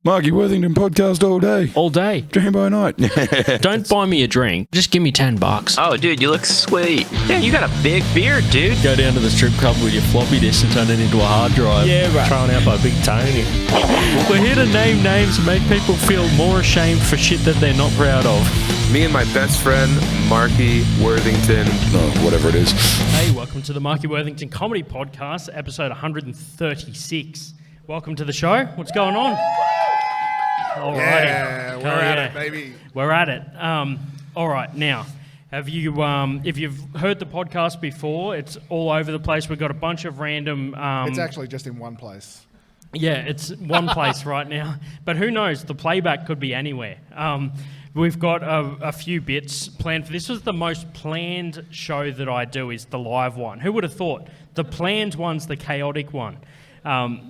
Marky Worthington podcast all day. All day. Dream by night. Don't buy me a drink. Just give me $10. Oh, dude, you look sweet. Yeah, you got a big beard, dude. Go down to the strip club with your floppy disk and turn it into a hard drive. Yeah, right. Thrown out by Big Tony. We're here to name names and make people feel more ashamed for shit that they're not proud of. Me and my best friend, Marky Worthington. Whatever it is. Hey, welcome to the Marky Worthington Comedy Podcast, episode 136. Welcome to the show. What's going on? Alrighty. Yeah, we're at it, baby. We're at it. All right, now, have you? If you've heard the podcast before, it's all over the place. We've got a bunch of random. It's actually just in one place. Yeah, it's one place right now. But who knows? The playback could be anywhere. We've got a few bits planned for this. Is the most planned show that I do is the live one. Who would have thought? The planned one's the chaotic one.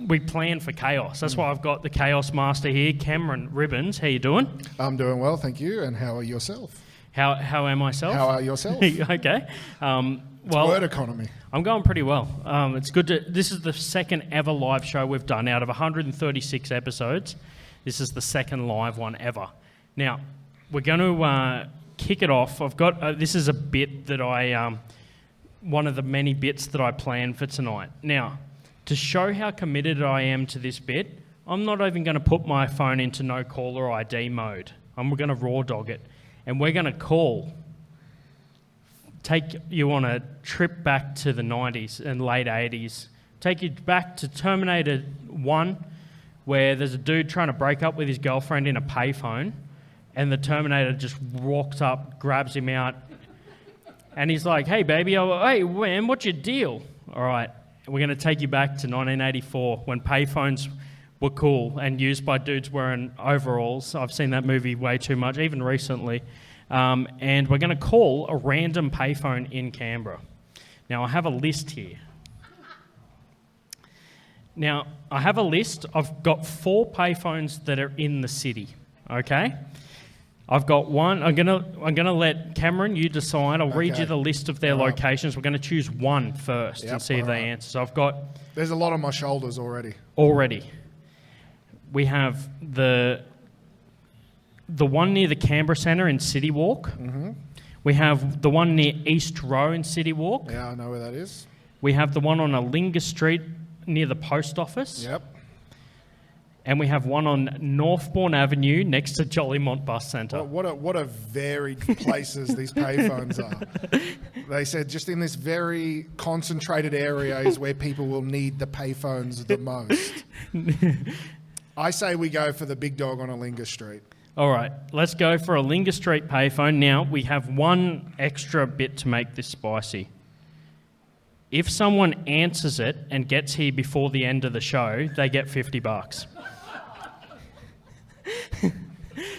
We plan for chaos. That's why I've got the Chaos Master here, Cameron Ribbons. How you doing? I'm doing well, thank you. And how are yourself? How am myself? How are yourself? Okay. Well, Word economy. I'm going pretty well. It's good to. This is the second ever live show we've done out of 136 episodes. This is the second live one ever. Now, we're going to kick it off. I've got this is a bit that I one of the many bits that I planned for tonight. Now, to show how committed I am to this bit, I'm not even going to put my phone into no caller ID mode. I'm going to raw dog it. And we're going to call, take you on a trip back to the 90s and late 80s, take you back to Terminator 1, where there's a dude trying to break up with his girlfriend in a payphone, and the Terminator just walks up, grabs him out, and he's like, hey, baby, hey, man, what's your deal? All right. We're going to take you back to 1984 when payphones were cool and used by dudes wearing overalls. I've seen that movie way too much, even recently. And we're going to call a random payphone in Canberra. Now, I have a list here. Now, I have a list. I've got 4 payphones that are in the city, okay? I've got one. I'm gonna let Cameron, you decide. I'll read you the list of their locations. We're going to choose one first and see if they answer. So I've got... There's a lot on my shoulders already. We have the one near the Canberra Centre in City Walk. Mm-hmm. We have the one near East Row in City Walk. Yeah, I know where that is. We have the one on Alinga Street near the post office. Yep. And we have one on Northbourne Avenue next to Jollymont Bus Centre. What a varied places these payphones are. They said just in this very concentrated area is where people will need the payphones the most. I say we go for the big dog on Alinga Street. All right, let's go for Alinga Street payphone. Now, we have one extra bit to make this spicy. If someone answers it and gets here before the end of the show, they get $50.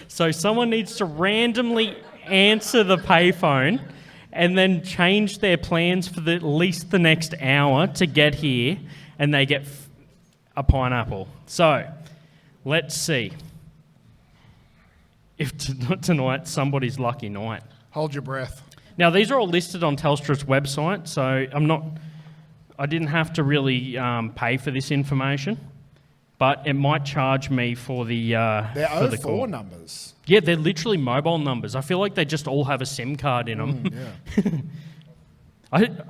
So someone needs to randomly answer the payphone and then change their plans for at least the next hour to get here, and they get a pineapple. So, let's see if tonight somebody's lucky night. Hold your breath. Now, these are all listed on Telstra's website, so I didn't have to really pay for this information, but it might charge me for the They're for the 04 call. numbers. Yeah, they're literally mobile numbers. I feel like they just all have a SIM card in them. Yeah.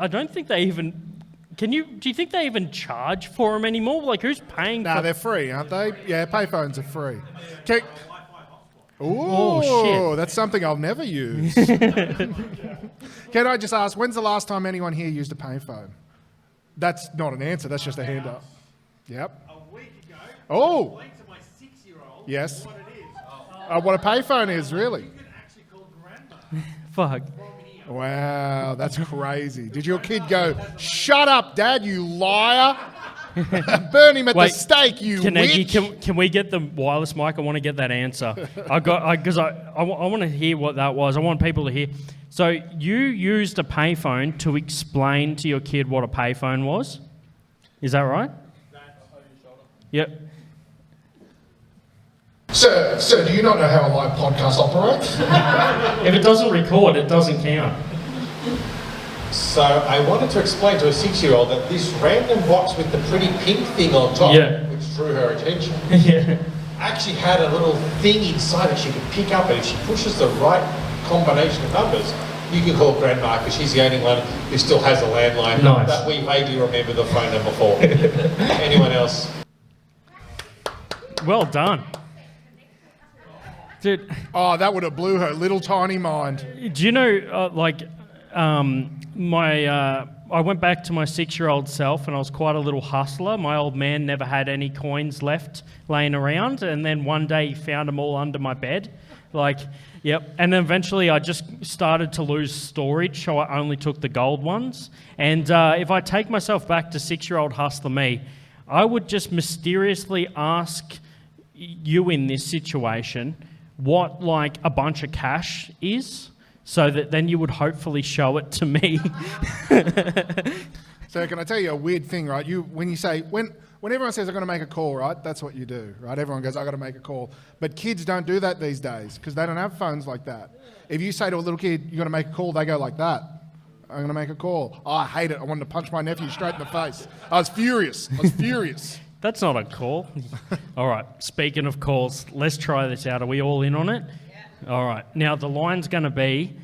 I don't think they even... Do you think they even charge for them anymore? Like, who's paying for... No, they're free, aren't they? Yeah, payphones are free. Oh, shit. That's something I'll never use. Can I just ask, when's the last time anyone here used a payphone? That's not an answer, that's just a hand up. Yep. A week ago, Oh! I explained to my 6-year-old Yes. what it is. What a payphone is, really? You can actually call grandma Fuck. from here. Wow, that's crazy. Did your kid go, shut up, Dad, you liar? Burn him at the stake, you witch. Can we get the wireless mic? I want to get that answer. I want to hear what that was. I want people to hear. So you used a payphone to explain to your kid what a payphone was? Is that right? Yep. Sir, do you not know how a live podcast operates? If it doesn't record, it doesn't count. So I wanted to explain to a 6-year-old that this random box with the pretty pink thing on top, Yeah. which drew her attention, Yeah. actually had a little thing inside that she could pick up, and if she pushes the right combination of numbers, you can call Grandma, because she's the only one who still has a landline Nice. that we vaguely remember the phone number for. Anyone else? Well done. Dude, Oh, that would have blew her little tiny mind. do you know, I went back to my 6-year-old self, and I was quite a little hustler. My old man never had any coins left laying around, and then one day he found them all under my bed. Yep. And then eventually I just started to lose storage, so I only took the gold ones. And if I take myself back to 6-year-old hustler me, I would just mysteriously ask you in this situation what a bunch of cash is, so that then you would hopefully show it to me. So can I tell you a weird thing, right? When everyone says they're going to make a call, right? That's what you do, right? Everyone goes, I got to make a call. But kids don't do that these days because they don't have phones like that. If you say to a little kid, you're going to make a call, they go like that. I'm going to make a call. Oh, I hate it. I wanted to punch my nephew straight in the face. I was furious. That's not a call. All right, speaking of calls, let's try this out. Are we all in on it? Yeah. All right. Now, the line's going to be,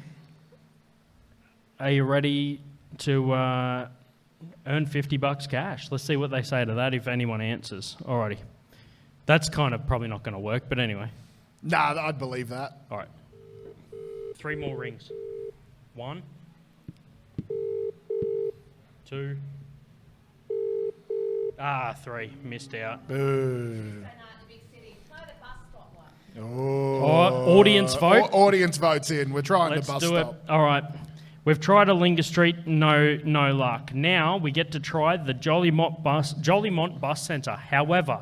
are you ready to earn $50 cash? Let's see what they say to that if anyone answers. All righty. That's kind of probably not going to work, but anyway. Nah, I'd believe that. All right. 3 more rings. 1, 2. 3. Missed out. Boo. Audience vote. Audience votes in. We're trying Let's to bus do it. stop. All right. We've tried a Linga Street, no luck. Now we get to try the Jolimont Bus Centre. However,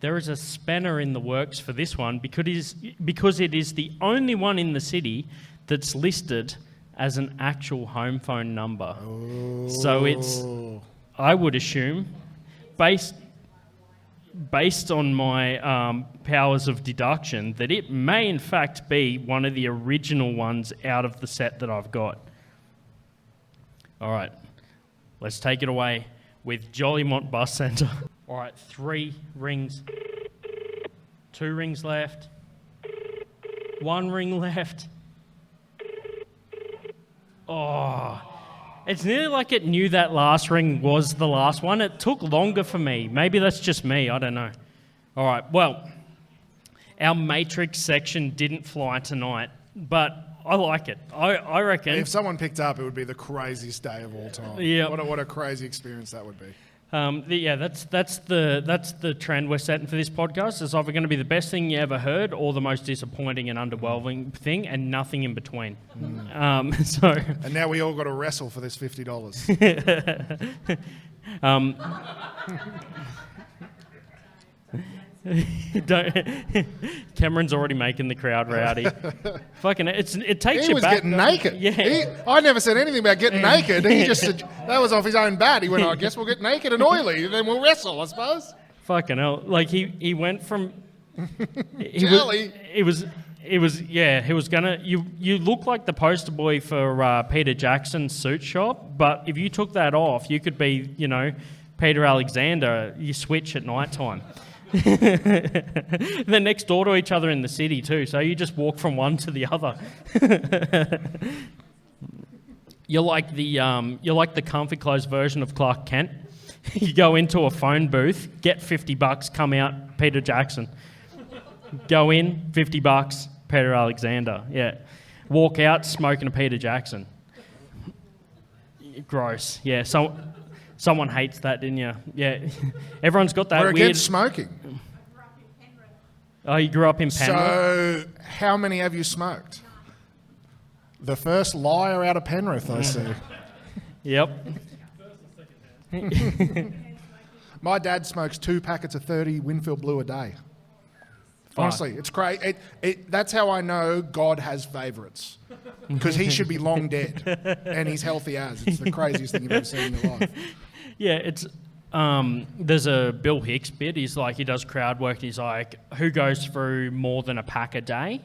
there is a spanner in the works for this one because it is the only one in the city that's listed as an actual home phone number. Oh. So it's, I would assume, based on my powers of deduction, that it may in fact be one of the original ones out of the set that I've got. All right, let's take it away with Jolimont Bus Centre. All right, 3 rings, 2 rings left, 1 ring left. Oh, it's nearly like it knew that last ring was the last one. It took longer for me. Maybe that's just me, I don't know. All right, well, our Matrix section didn't fly tonight, but I like it. I reckon. If someone picked up, it would be the craziest day of all time. Yeah. What a crazy experience that would be. That's the trend we're setting for this podcast. It's either going to be the best thing you ever heard or the most disappointing and underwhelming thing, and nothing in between. And now we all got to wrestle for this $50. Cameron's already making the crowd rowdy. Fucking, it takes He you was back. getting naked. Yeah. I never said anything about getting naked. He just said, that was off his own bat. He went, I guess we'll get naked and oily, and then we'll wrestle, I suppose. Fucking hell! Like he went from. Jelly. He was gonna. You look like the poster boy for Peter Jackson's suit shop, but if you took that off, you could be, Peter Alexander. You switch at night time. They're next door to each other in the city too, so you just walk from one to the other. You're like the comfy clothes version of Clark Kent. You go into a phone booth, get $50, come out, Peter Jackson. Go in, $50, Peter Alexander. Yeah. Walk out, smoking a Peter Jackson. Gross. Yeah. So someone hates that, didn't you? Yeah. Everyone's got that We're weird. against smoking. Oh, you grew up in Penrith? So, how many have you smoked? The first liar out of Penrith, I see. Yep. My dad smokes 2 packets of 30 Winfield Blue a day. Honestly, it's great. That's how I know God has favourites. Because he should be long dead. And he's healthy as. It's the craziest thing you've ever seen in your life. Yeah, it's... there's a Bill Hicks bit. He does crowd work. He's like, who goes through more than a pack a day?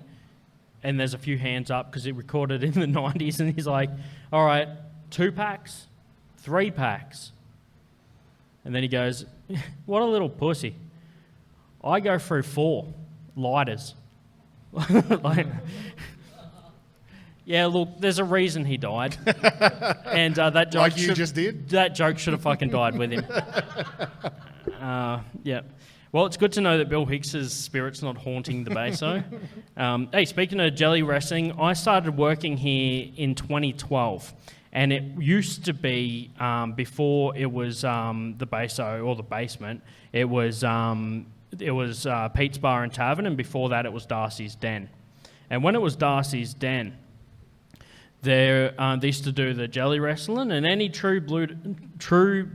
And there's a few hands up because he recorded in the 90s. And he's like, all right, 2 packs, 3 packs. And then he goes, what a little pussy. I go through 4 lighters. Like, yeah, look, there's a reason he died, and that joke Like you just did? That joke should have fucking died with him. Yeah. Well, it's good to know that Bill Hicks's spirit's not haunting the Baso. Hey, speaking of jelly wrestling, I started working here in 2012, and it used to be before it was the Baso or the basement. It was Pete's Bar and Tavern, and before that, it was Darcy's Den. And when it was Darcy's Den, they used to do the jelly wrestling, and any true blue,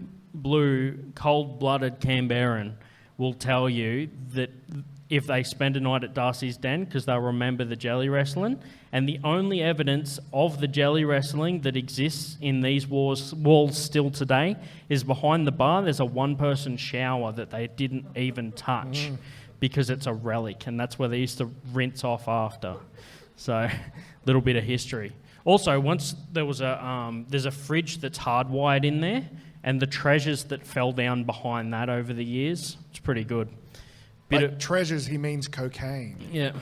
cold-blooded Canberran will tell you that if they spend a night at Darcy's Den, because they'll remember the jelly wrestling, and the only evidence of the jelly wrestling that exists in these walls still today is behind the bar. There's a one-person shower that they didn't even touch because it's a relic, and that's where they used to rinse off after. So, little bit of history. Also, once there's a fridge that's hardwired in there, and the treasures that fell down behind that over the years, it's pretty good. Treasures, he means cocaine. Yeah.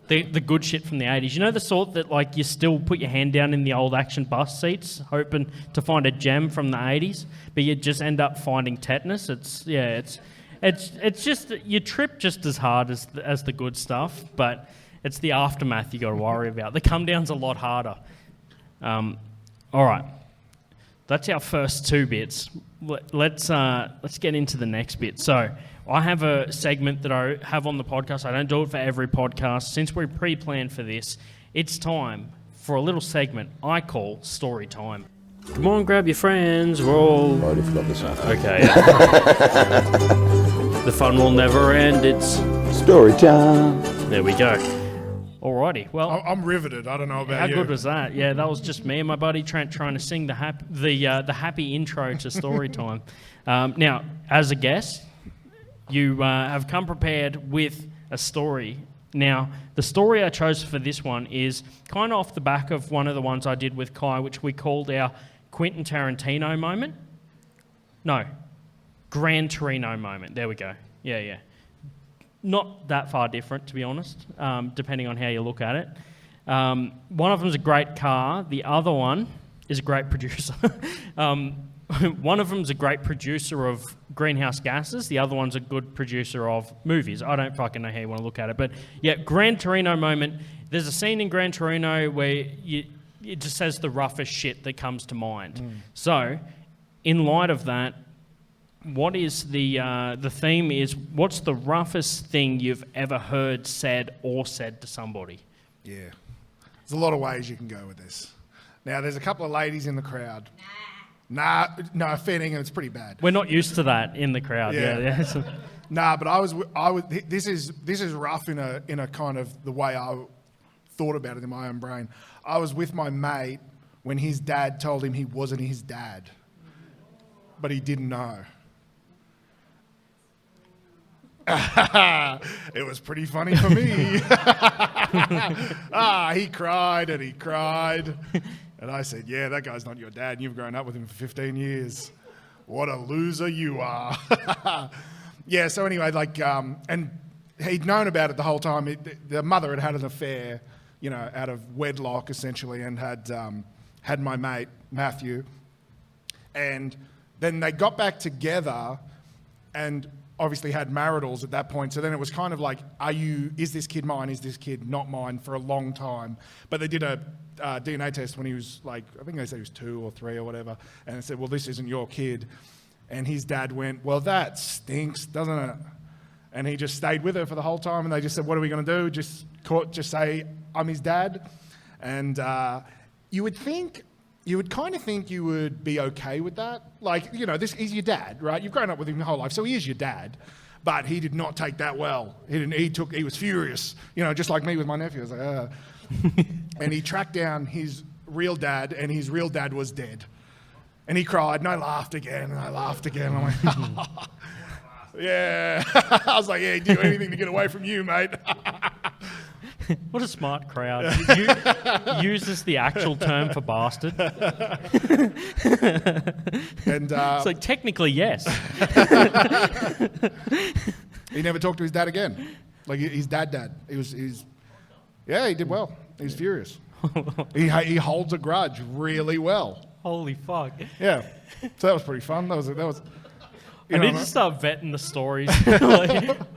The good shit from the 80s. You know the sort that like you still put your hand down in the old action bus seats hoping to find a gem from the 80s, but you just end up finding tetanus? It's just, you trip just as hard as the good stuff, but it's the aftermath you got to worry about. The come down's a lot harder. All right. That's our first 2 bits. Let's get into the next bit. So I have a segment that I have on the podcast. I don't do it for every podcast. Since we're pre-planned for this, it's time for a little segment I call Story Time. Come on, grab your friends. We're all... I already forgot this one. Okay. The fun will never end. It's... Story time. There we go. Alrighty, well... I'm riveted. I don't know about you. How good was that? Yeah, that was just me and my buddy Trent trying to sing the happy intro to Story Time. Now, as a guest, you have come prepared with a story. Now, the story I chose for this one is kind of off the back of one of the ones I did with Kai, which we called our Quentin Tarantino moment. No, Gran Torino moment. There we go. Yeah. Not that far different, to be honest, depending on how you look at it. One of them is a great car. The other one is a great producer. One of them is a great producer of greenhouse gases. The other one's a good producer of movies. I don't fucking know how you want to look at it. But yeah, Gran Torino moment. There's a scene in Gran Torino where it just says the roughest shit that comes to mind. So, in light of that, what is the theme is, what's the roughest thing you've ever heard said to somebody? Yeah. There's a lot of ways you can go with this. Now, there's a couple of ladies in the crowd. No, fair dinkum, it's pretty bad. We're not used to that in the crowd. Yeah. Nah, but I was. This is rough in a kind of the way I thought about it in my own brain. I was with my mate when his dad told him he wasn't his dad, but he didn't know. It was pretty funny for me. He cried and he cried. And I said, yeah, that guy's not your dad. And you've grown up with him for 15 years. What a loser you are. Yeah, so anyway, and he'd known about it the whole time. The mother had an affair, out of wedlock, essentially, and had my mate, Matthew. And then they got back together and obviously had maritals at that point. So then it was kind of like, is this kid mine? Is this kid not mine for a long time? But they did a DNA test when he was I think they said he was 2 or 3 or whatever. And they said, well, this isn't your kid. And his dad went, well, that stinks, doesn't it? And he just stayed with her for the whole time. And they just said, what are we going to do? Just say, I'm his dad. And you would kind of think you would be okay with that. He's your dad, right? You've grown up with him your whole life, so he is your dad. But he did not take that well. He was furious, just like me with my nephew. I was like, And he tracked down his real dad, and his real dad was dead. And he cried, and I laughed again, and I laughed again. I'm like, yeah. I was like, yeah, he'd do anything to get away from you, mate. What a smart crowd. Uses the actual term for bastard. And it's like, technically, yes. He never talked to his dad again. Like his dad. He did well. He was furious. He holds a grudge really well. Holy fuck. Yeah. So that was pretty fun. That was. I need to start vetting the stories.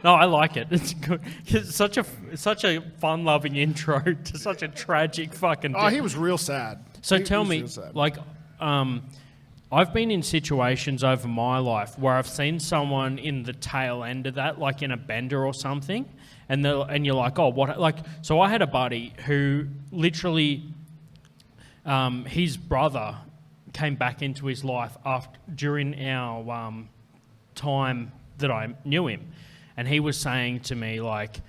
No, I like it. It's good. It's such a fun-loving intro to such a tragic fucking. Oh, he was real sad. So tell me, I've been in situations over my life where I've seen someone in the tail end of that, like in a bender or something, and you're like, oh, what? Like, so I had a buddy who literally, his brother came back into his life during our time that I knew him, and he was saying to me like,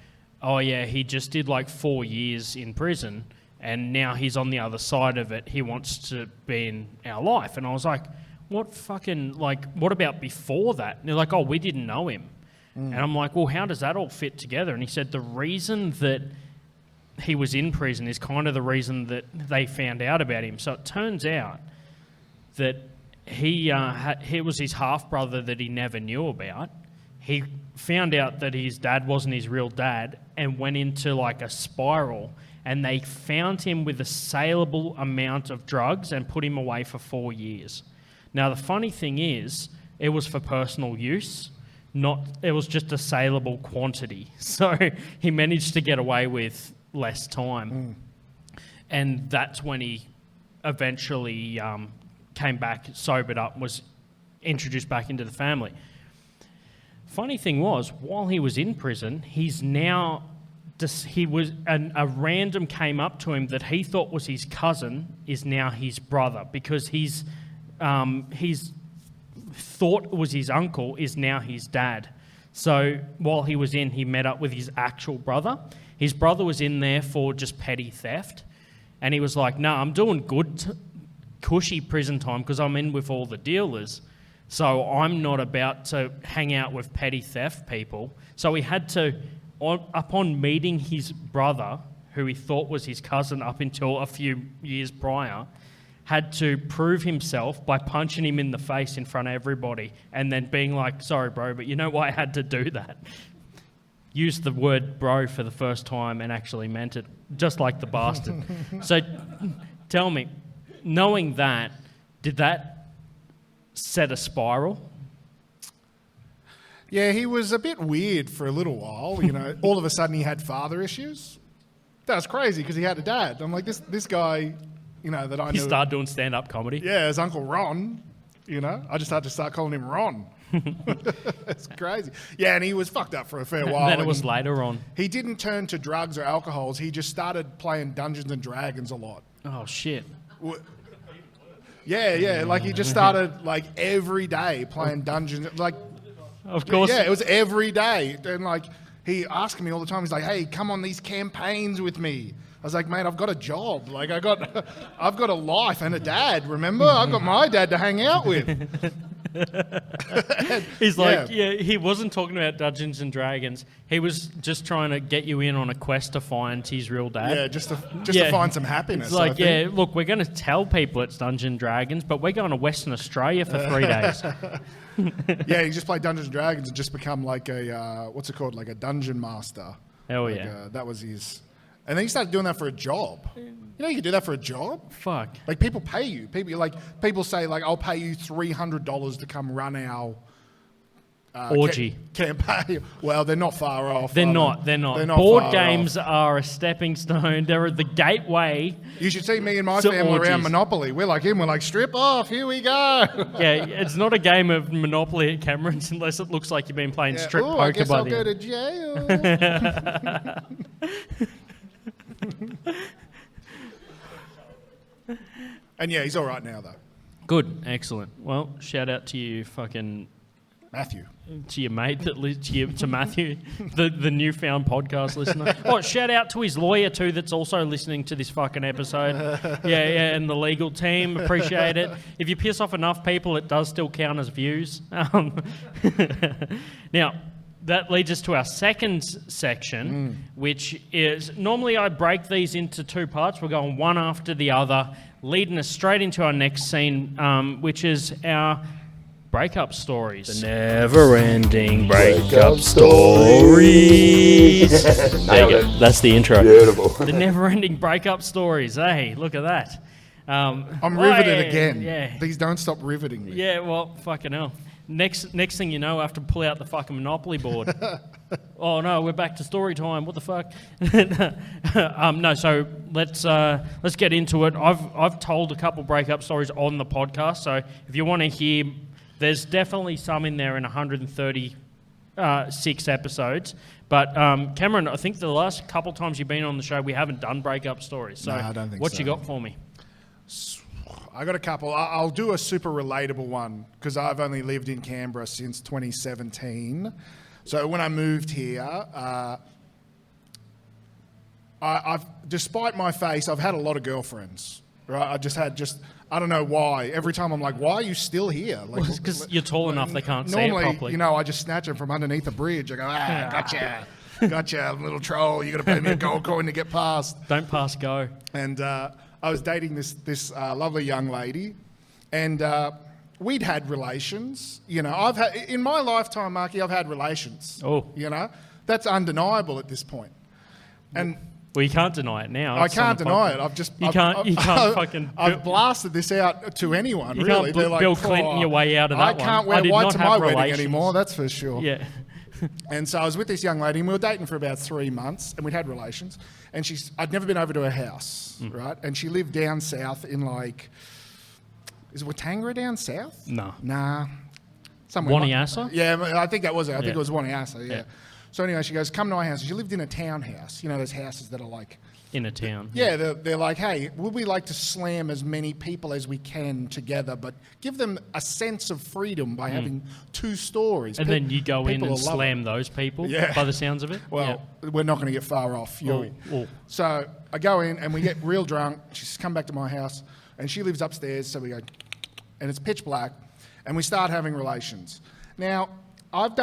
oh yeah, he just did like 4 years in prison and now he's on the other side of it, he wants to be in our life. And I was like, what about before that? And they're like, oh, we didn't know him. And I'm like, well, how does that all fit together? And he said the reason that he was in prison is kind of the reason that they found out about him. So it turns out that he was his half-brother that he never knew about. He found out that his dad wasn't his real dad and went into like a spiral, and they found him with a saleable amount of drugs and put him away for 4 years. Now, the funny thing is, it was for personal use, it was just a saleable quantity. So he managed to get away with less time. And that's when he eventually came back, sobered up, was introduced back into the family. Funny thing was, while he was in prison, a random came up to him that he thought was his cousin is now his brother, because he's thought was his uncle is now his dad. So while he was in, he met up with his actual brother. His brother was in there for just petty theft, and he was like, no, I'm doing good cushy prison time because I'm in with all the dealers, so I'm not about to hang out with petty theft people. So he had to, upon meeting his brother, who he thought was his cousin up until a few years prior, had to prove himself by punching him in the face in front of everybody and then being like, sorry bro, but you know why I had to do that? Used the word bro for the first time and actually meant it, just like the bastard. So tell me, knowing that, did that set a spiral? Yeah, he was a bit weird for a little while. You know, all of a sudden he had father issues. That was crazy because he had a dad. I'm like, this guy, you know, that I knew. He started doing stand-up comedy. Yeah, his Uncle Ron, you know. I just had to start calling him Ron. It's crazy. Yeah, and he was fucked up for a fair while. Then it was later on. He didn't turn to drugs or alcohols. He just started playing Dungeons and Dragons a lot. Oh, shit. Yeah, like he just started like every day playing Dungeons, like. Of course. Yeah, it was every day. And like, he asked me all the time, he's like, hey, come on these campaigns with me. I was like, mate, I've got a job. Like, I've got a life and a dad, remember? I've got my dad to hang out with. He's like, yeah, he wasn't talking about Dungeons and Dragons. He was just trying to get you in on a quest to find his real dad. Yeah, just to find some happiness. It's like, yeah, look, we're going to tell people it's Dungeons and Dragons, but we're going to Western Australia for 3 days. Yeah, he just played Dungeons and Dragons and just become like a, what's it called, like a dungeon master. Hell like, yeah. That was his... And then he started doing that for a job. You know you can do that for a job? Fuck. Like, people pay you. People say, like, I'll pay you $300 to come run our... orgy. Campaign. Well, they're not far off. They're not. Board games are a stepping stone. They're the gateway. You should see me and my family orgies. around Monopoly. We're like him. We're like, strip off. Here we go. Yeah, it's not a game of Monopoly at Cameron's unless it looks like you've been playing strip poker. I guess by I'll the go end. to jail. And yeah, he's all right now, though. Good, excellent. Well, shout out to you, fucking Matthew. To your mate, to Matthew, the newfound podcast listener. Oh, shout out to his lawyer too, that's also listening to this fucking episode. Yeah, and the legal team, appreciate it. If you piss off enough people, it does still count as views. Now, that leads us to our second section, which is, normally I break these into 2 parts. We're going one after the other, leading us straight into our next scene, which is our breakup stories. The never-ending breakup stories. There you go. That's the intro. Beautiful. The never-ending breakup stories. Hey, look at that. I'm riveted again. Yeah. These don't stop riveting me. Yeah, well, fucking hell. Next thing you know, I have to pull out the fucking Monopoly board. Oh no, we're back to story time. What the fuck? No, so let's get into it. I've told a couple breakup stories on the podcast, so if you want to hear, there's definitely some in there in 136 episodes. But Cameron, I think the last couple times you've been on the show, we haven't done breakup stories. So No, I don't think what so. you got for me? I got a couple. I'll do a super relatable one because I've only lived in Canberra since 2017. So when I moved here, I've despite my face, I've had a lot of girlfriends. Right? I don't know why. Every time I'm like, why are you still here? Like, Because you're tall enough, they can't see it normally, properly. I just snatch them from underneath a bridge. I go, gotcha, little troll. You got to pay me a gold coin to get past. Don't pass go. And I was dating this lovely young lady, and we'd had relations. I've had in my lifetime, Marky, I've had relations. Oh. That's undeniable at this point. And Well, you can't deny it now. I It's on can't the deny podcast. it. You can't fucking. I've blasted this out to anyone. You really, can't They're like, Bill Clinton your way out of I that can't one. I wear did white not to have my wedding relations. anymore. That's for sure. Yeah. And so I was with this young lady, and we were dating for about 3 months, and we'd had relations. And I'd never been over to her house, right? And she lived down south in is Watangara down south? No. Nah. Somewhere. Waniasa? Yeah, I think that was it. I think Yeah. it was Waniasa, yeah. Yeah. So anyway, she goes, come to my house. She lived in a townhouse. Those houses that are like... In a town. Yeah, they're like, hey, would we like to slam as many people as we can together, but give them a sense of freedom by having 2 stories. And then you go in people and will love slam it. those people, Yeah. by the sounds of it? Well, we're not going to get far off. Oh. So I go in and we get real drunk. She's come back to my house and she lives upstairs. So we go, and it's pitch black, and we start having relations. Now, I've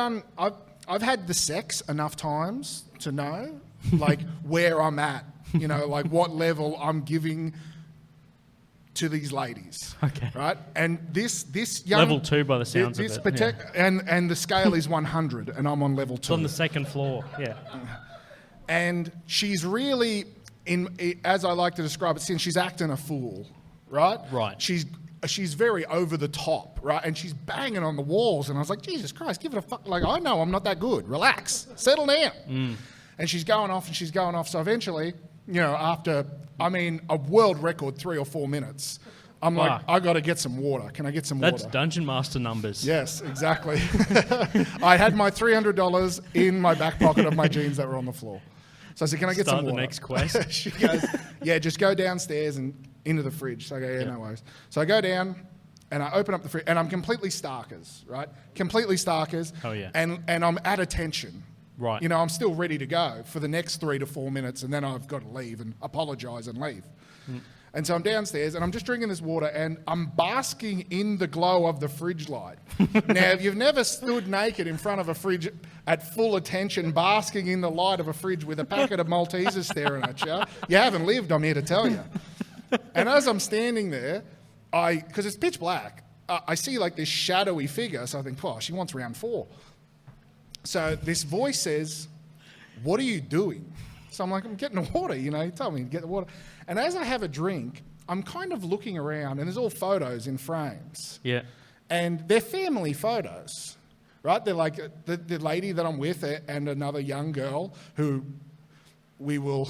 had the sex enough times to know, like, where I'm at. Like what level I'm giving to these ladies. Okay. Right? And this young... Level 2 by the sounds of it. Yeah. And the scale is 100 and I'm on level 2. It's on the second floor, yeah. And she's really, as I like to describe it, since she's acting a fool, right? Right. She's very over the top, right? And she's banging on the walls. And I was like, Jesus Christ, give it a fuck. Like, I know I'm not that good. Relax. Settle down. And she's going off and she's going off. So eventually... after, a world record 3 or 4 minutes, I'm like, I got to get some water. Can I get some water? That's Dungeon Master numbers. Yes, exactly. I had my $300 in my back pocket of my jeans that were on the floor. So I said, can I get some Start water? the next quest. She goes, yeah, just go downstairs and into the fridge. So I go, yeah, no worries. So I go down and I open up the fridge and I'm completely starkers, right? Completely starkers. Oh, yeah. And I'm at attention. Right. I'm still ready to go for the next 3 to 4 minutes, and then I've got to leave and apologise and leave. And so I'm downstairs, and I'm just drinking this water, and I'm basking in the glow of the fridge light. Now, if you've never stood naked in front of a fridge at full attention, basking in the light of a fridge with a packet of Maltesers staring at you, you haven't lived, I'm here to tell you. And as I'm standing there, because it's pitch black, I see like this shadowy figure, so I think, she wants round 4. So this voice says, what are you doing? So I'm like, I'm getting the water, he told me to get the water. And as I have a drink, I'm kind of looking around and there's all photos in frames. Yeah. And they're family photos, right? They're like the lady that I'm with and another young girl who we will,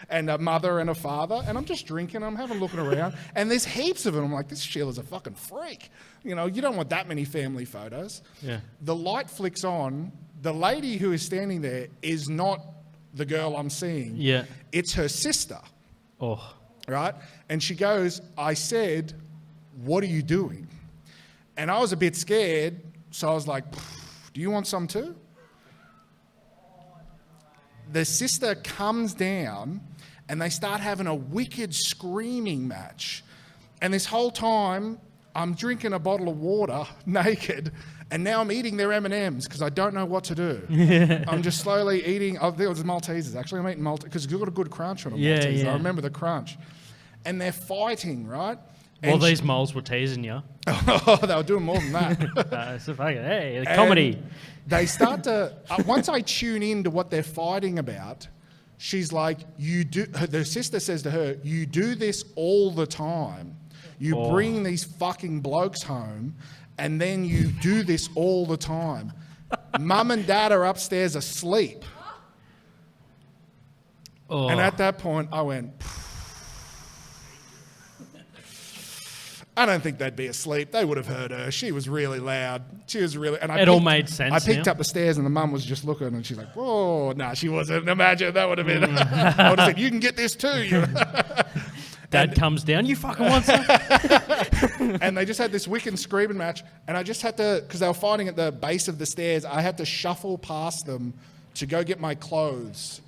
and a mother and a father. And I'm just drinking, I'm having a looking around and there's heaps of them. I'm like, this Sheila's a fucking freak. You don't want that many family photos. Yeah. The light flicks on. The lady who is standing there is not the girl I'm seeing. Yeah. It's her sister. Oh. Right? And she goes, I said, what are you doing? And I was a bit scared, so I was like, do you want some too? The sister comes down and they start having a wicked screaming match. And this whole time, I'm drinking a bottle of water naked, and now I'm eating their M&Ms because I don't know what to do. I'm just slowly eating. There was Maltesers, actually. I'm eating Maltesers because you've got a good crunch on a Malteser. I remember the crunch. And they're fighting, right? Well, And these moles were teasing you. Oh, they were doing more than that. So fucking, hey, the And comedy. They start to, once I tune in to what they're fighting about, she's like, the sister says to her, you do this all the time. You bring these fucking blokes home and then you do this all the time. Mum and Dad are upstairs asleep. Oh. And at that point, I went, I don't think they'd be asleep. They would have heard her. She was really loud. She was really... And It all made sense I picked now. up the stairs and the mum was just looking and she's like, oh, no, she wasn't. Imagine that would have been... I would have said, you can get this too. Dad comes down, you fucking want some? And they just had this Wiccan screaming match. And I just had to... Because they were fighting at the base of the stairs, I had to shuffle past them to go get my clothes.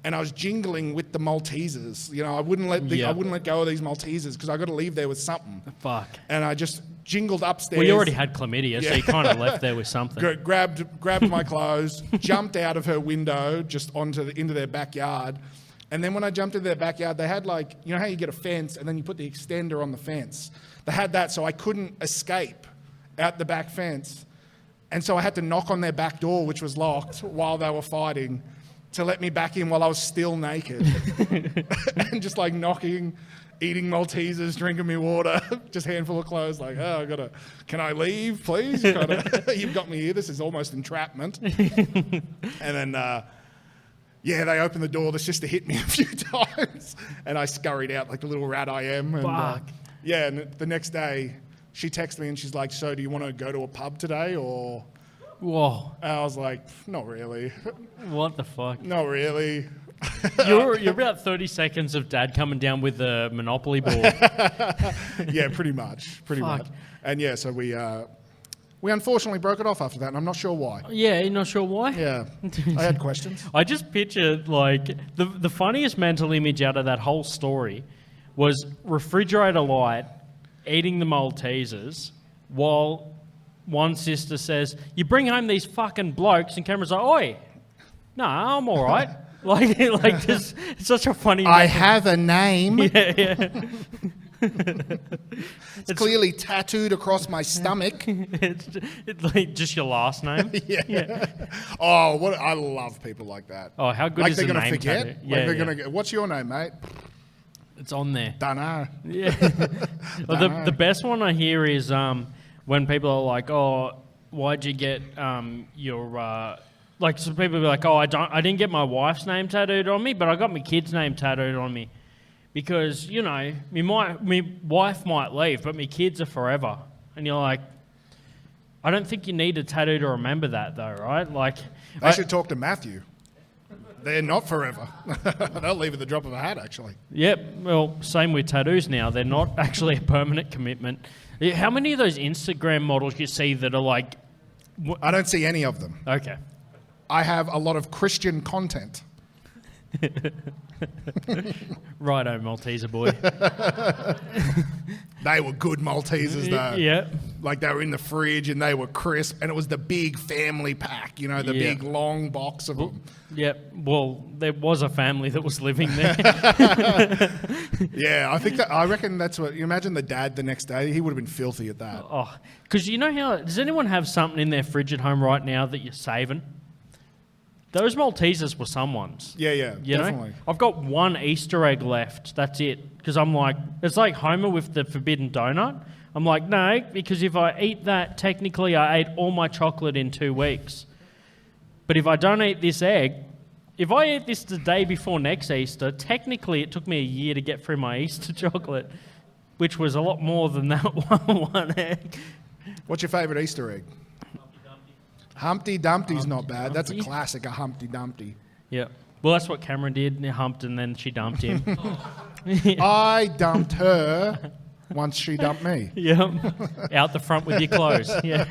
And I was jingling with the Maltesers. You know, I wouldn't let go of these Maltesers because I got to leave there with something. Fuck. And I just jingled upstairs. Well, you already had chlamydia, so you kind of left there with something. Grabbed my clothes, jumped out of her window just into their backyard. And then when I jumped into their backyard, they had like, you know how you get a fence and then you put the extender on the fence? They had that, so I couldn't escape out the back fence. And so I had to knock on their back door, which was locked, while they were fighting, to let me back in while I was still naked. And just like knocking, eating Maltesers, drinking me water, just handful of clothes, like, oh, can I leave, please? You've got me here, this is almost entrapment. And then, they opened the door, the sister hit me a few times, and I scurried out like the little rat I am. And, Fuck. and the next day, she texted me and she's like, so do you want to go to a pub today, or... Whoa. And I was like, not really. What the fuck? Not really. You're about 30 seconds of Dad coming down with the Monopoly board. Yeah, pretty much. Fuck. And yeah, so we unfortunately broke it off after that, and I'm not sure why. Yeah, you're not sure why? Yeah, I had questions. I just pictured, like, the funniest mental image out of that whole story was refrigerator light eating the Maltesers while one sister says, you bring home these fucking blokes, and Cameron's like, oi, no, I'm all right. like this, it's such a funny... I have a name. Yeah. It's clearly tattooed across my stomach. it's like just your last name. Yeah. Oh, I love people like that. Oh, how good like is they're the gonna name forget. tattoo? Like they're gonna go, what's your name, mate? It's on there. Dunno. Yeah. Well, the best one I hear is when people are like, oh, why'd you get your... like some people be like, oh, I didn't get my wife's name tattooed on me, but I got my kid's name tattooed on me. Because, you know, my wife might leave, but my kids are forever. And you're like, I don't think you need a tattoo to remember that, though, right? Like, I should talk to Matthew. They're not forever. They'll leave at the drop of a hat, actually. Yep. Well, same with tattoos now. They're not actually a permanent commitment. How many of those Instagram models you see that are like... I don't see any of them. Okay. I have a lot of Christian content. Righto, Malteser boy. They were good Maltesers, though. Yeah. Like, they were in the fridge and they were crisp, and it was the big family pack, you know, the Yeah. big long box of them. Yep. Well, there was a family that was living there. Yeah, I reckon that's what... You imagine the dad the next day, he would have been filthy at that. Oh, because you know how... Does anyone have something in their fridge at home right now that you're saving? Those Maltesers were someone's. Yeah, You definitely. know? I've got one Easter egg left. That's it. Because I'm like... It's like Homer with the forbidden donut. I'm like, no, because if I eat that, technically I ate all my chocolate in 2 weeks. But if I don't eat this egg... If I eat this the day before next Easter, technically it took me a year to get through my Easter chocolate, which was a lot more than that one egg. What's your favourite Easter egg? Humpty Dumpty's not bad. That's a classic, a Humpty Dumpty. Yeah. Well, that's what Cameron did. He humped and then she dumped him. I dumped her once she dumped me. Yeah. Out the front with your clothes. Yeah.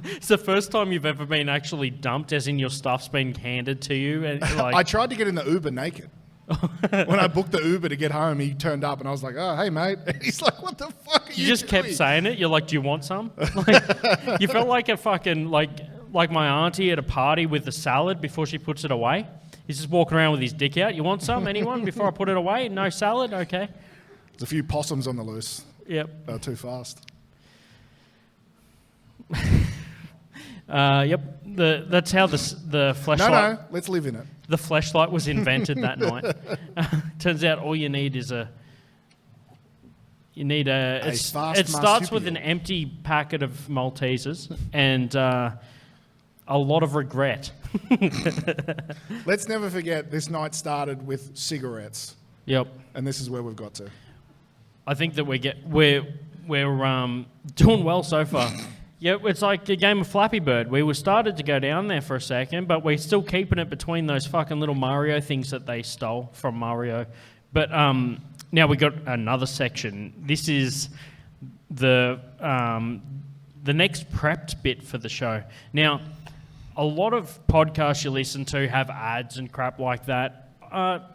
It's the first time you've ever been actually dumped, as in your stuff's been handed to you. And like, I tried to get in the Uber naked. When I booked the Uber to get home, he turned up and I was like, oh, hey, mate. And he's like, what the fuck are you you just doing? kept saying it. You're like, do you want some? Like, you felt like a fucking, like my auntie at a party with the salad before she puts it away. He's just walking around with his dick out. You want some? Anyone? Before I put it away? No salad? Okay. There's a few possums on the loose. Yep. They were too fast. Yep. That's how the flashlight. No, let's live in it. The flashlight was invented that night. Turns out all you need is it fast starts with marsupial. an empty packet of Maltesers and a lot of regret. Let's never forget this night started with cigarettes, Yep. and this is where we've got to. I think that we're doing well so far. Yeah, it's like a game of Flappy Bird. We were started to go down there for a second, but we're still keeping it between those fucking little Mario things that they stole from Mario. But now we got another section. This is the next prepped bit for the show. Now, a lot of podcasts you listen to have ads and crap like that.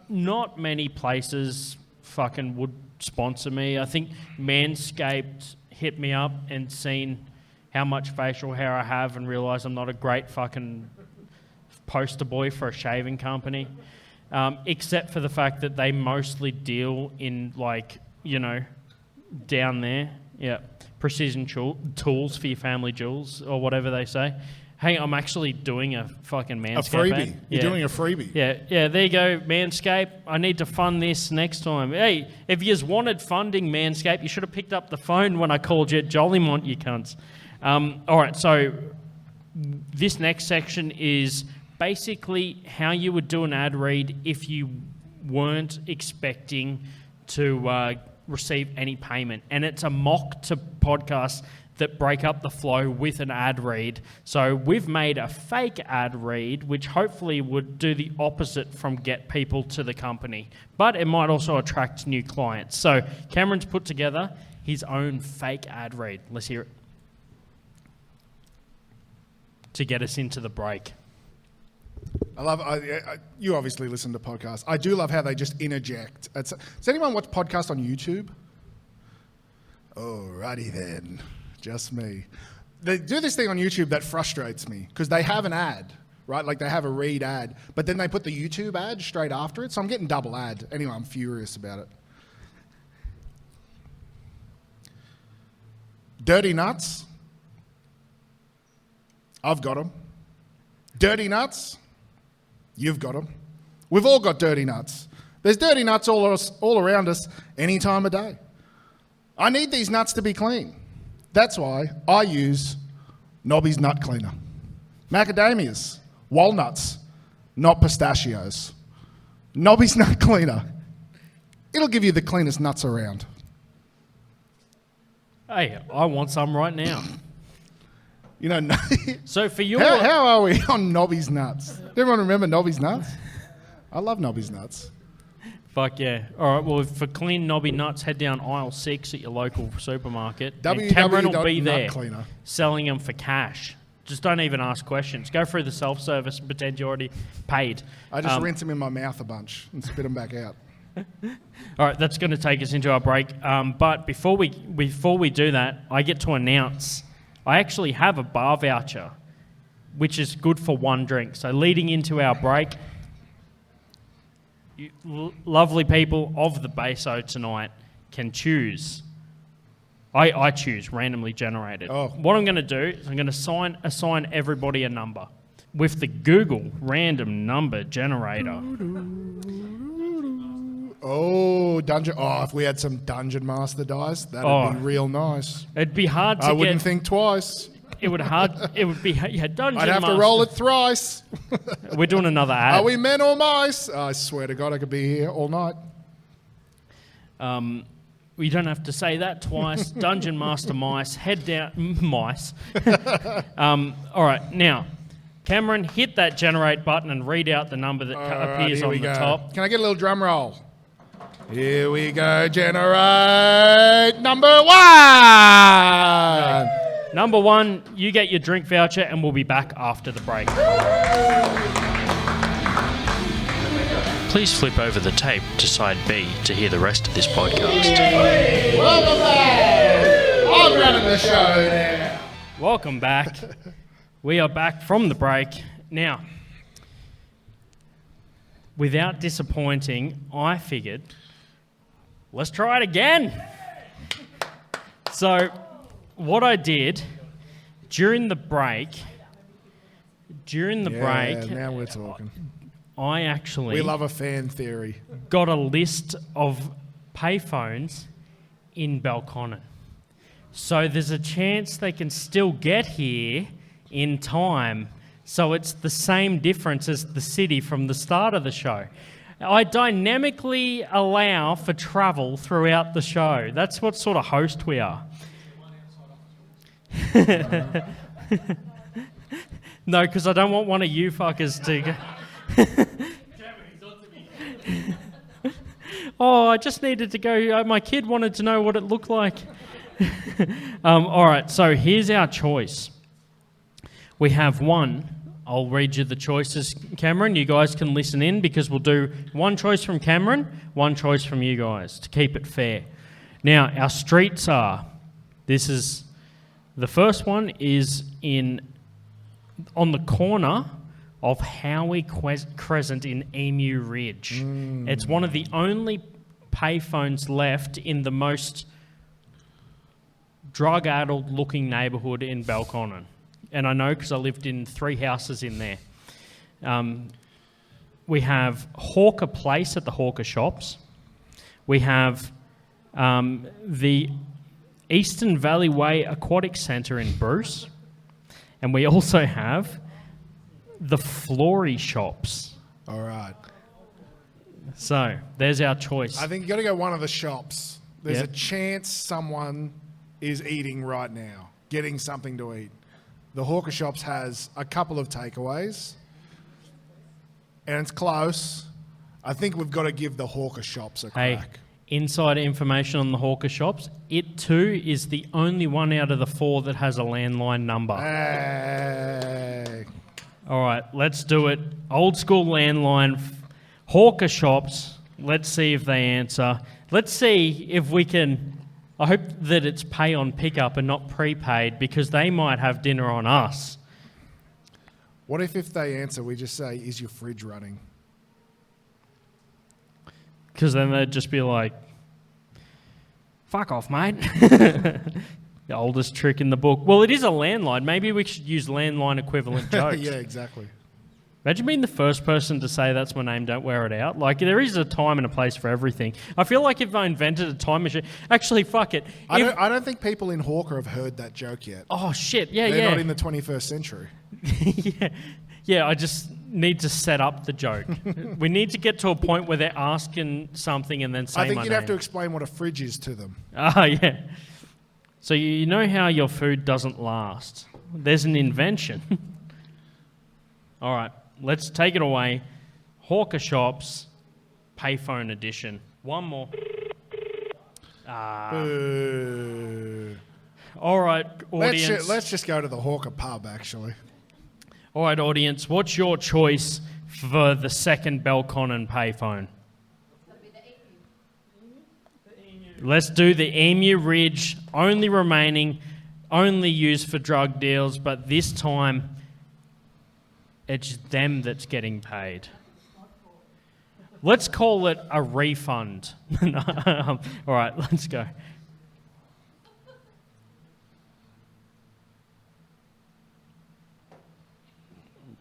Not many places fucking would sponsor me. I think Manscaped hit me up and seen how much facial hair I have and realised I'm not a great fucking poster boy for a shaving company. Except for the fact that they mostly deal in, like, you know, down there. Yeah, precision tools for your family jewels or whatever they say. Hey, I'm actually doing a fucking Manscaped. A freebie. ad. You're doing a freebie. Yeah, there you go, Manscaped. I need to fund this next time. Hey, if you wanted funding Manscaped, you should have picked up the phone when I called you at Jollymont, you cunts. All right, so this next section is basically how you would do an ad read if you weren't expecting to receive any payment. And it's a mock to podcasts that break up the flow with an ad read. So we've made a fake ad read, which hopefully would do the opposite from get people to the company. But it might also attract new clients. So Cameron's put together his own fake ad read. Let's hear it. To get us into the break. I love. You obviously listen to podcasts. I do love how they just interject. Does anyone watch podcasts on YouTube? Alrighty then, just me. They do this thing on YouTube that frustrates me because they have an ad, right? Like they have a read ad, but then they put the YouTube ad straight after it. So I'm getting double ad. Anyway, I'm furious about it. Dirty nuts. I've got them. Dirty nuts. You've got them. We've all got dirty nuts. There's dirty nuts all around us any time of day. I need these nuts to be clean. That's why I use Nobby's Nut Cleaner. Macadamias, walnuts, not pistachios. Nobby's Nut Cleaner. It'll give you the cleanest nuts around. Hey, I want some right now. You know, So for your... how are we on Nobby's Nuts? Does everyone remember Nobby's Nuts? I love Nobby's Nuts. Fuck yeah. All right, well, for clean knobby nuts, head down aisle 6 at your local supermarket. And Cameron will be there www.nutcleaner. selling them for cash. Just don't even ask questions. Go through the self-service and pretend you already paid. I just rinse them in my mouth a bunch and spit them back out. All right, that's going to take us into our break. But before we do that, I get to announce I actually have a bar voucher, which is good for one drink. So leading into our break, you lovely people of the Baso tonight can choose. I choose, randomly generated. Oh. What I'm going to do is I'm going to assign everybody a number with the Google random number generator. Oh, dungeon! Oh, if we had some Dungeon Master dice, that'd be real nice. It'd be hard to I wouldn't think twice. It would be Dungeon I'd have Master. to roll it thrice. We're doing another ad. Are we men or mice? I swear to God, I could be here all night. We don't have to say that twice. Dungeon Master mice, head down mice. All right, now, Cameron, hit that generate button and read out the number that appears here on we the go. top. Can I get a little drum roll? Here we go. Generate number 1. Number 1, you get your drink voucher, and we'll be back after the break. Please flip over the tape to side B to hear the rest of this podcast. Welcome back. I'm running the show now. Welcome back. We are back from the break. Now, without disappointing, I figured, let's try it again. So, what I did during the break, now we're talking. I actually We love a fan theory. got a list of payphones in Belconnen. So there's a chance they can still get here in time. So it's the same difference as the city from the start of the show. I dynamically allow for travel throughout the show. That's what sort of host we are. No, because I don't want one of you fuckers to go. Oh, I just needed to go. My kid wanted to know what it looked like. All right, so here's our choice. We have one. I'll read you the choices, Cameron. You guys can listen in because we'll do one choice from Cameron, one choice from you guys to keep it fair. Now, our streets are, the first one is on the corner of Howie Crescent in Emu Ridge. It's one of the only payphones left in the most drug-addled looking neighbourhood in Belconnen. And I know because I lived in 3 houses in there. We have Hawker Place at the Hawker Shops. We have the Eastern Valley Way Aquatic Centre in Bruce. And we also have the Flory Shops. All right. So, there's our choice. I think you got to go one of the shops. There's Yep. a chance someone is eating right now, getting something to eat. The Hawker Shops has a couple of takeaways, and it's close. I think we've got to give the Hawker Shops a Hey, crack. insider information on the Hawker Shops. It too is the only one out of the 4 that has a landline number. Hey. All right, let's do it. Old school landline, Hawker Shops. Let's see if they answer. Let's see if we can. I hope that it's pay on pickup and not prepaid because they might have dinner on us. What if they answer, we just say, is your fridge running? Because then they'd just be like, fuck off, mate. The oldest trick in the book. Well, it is a landline. Maybe we should use landline equivalent jokes. Yeah, exactly. Imagine being the first person to say that's my name, don't wear it out. Like, there is a time and a place for everything. I feel like if I invented a time machine... Actually, fuck it. I don't think people in Hawker have heard that joke yet. Oh, shit. Yeah, They're yeah. not in the 21st century. Yeah, I just need to set up the joke. We need to get to a point where they're asking something and then say I think my you'd name. have to explain what a fridge is to them. Ah, yeah. So you know how your food doesn't last. There's an invention. All right, let's take it away. Hawker Shops, payphone edition. One more. Boo. All right, audience. Let's just go to the Hawker pub, actually. All right, audience. What's your choice for the second Belconnen payphone? Let's do the Emu Ridge, only remaining, only used for drug deals, but this time it's them that's getting paid. Let's call it a refund. All right, let's go.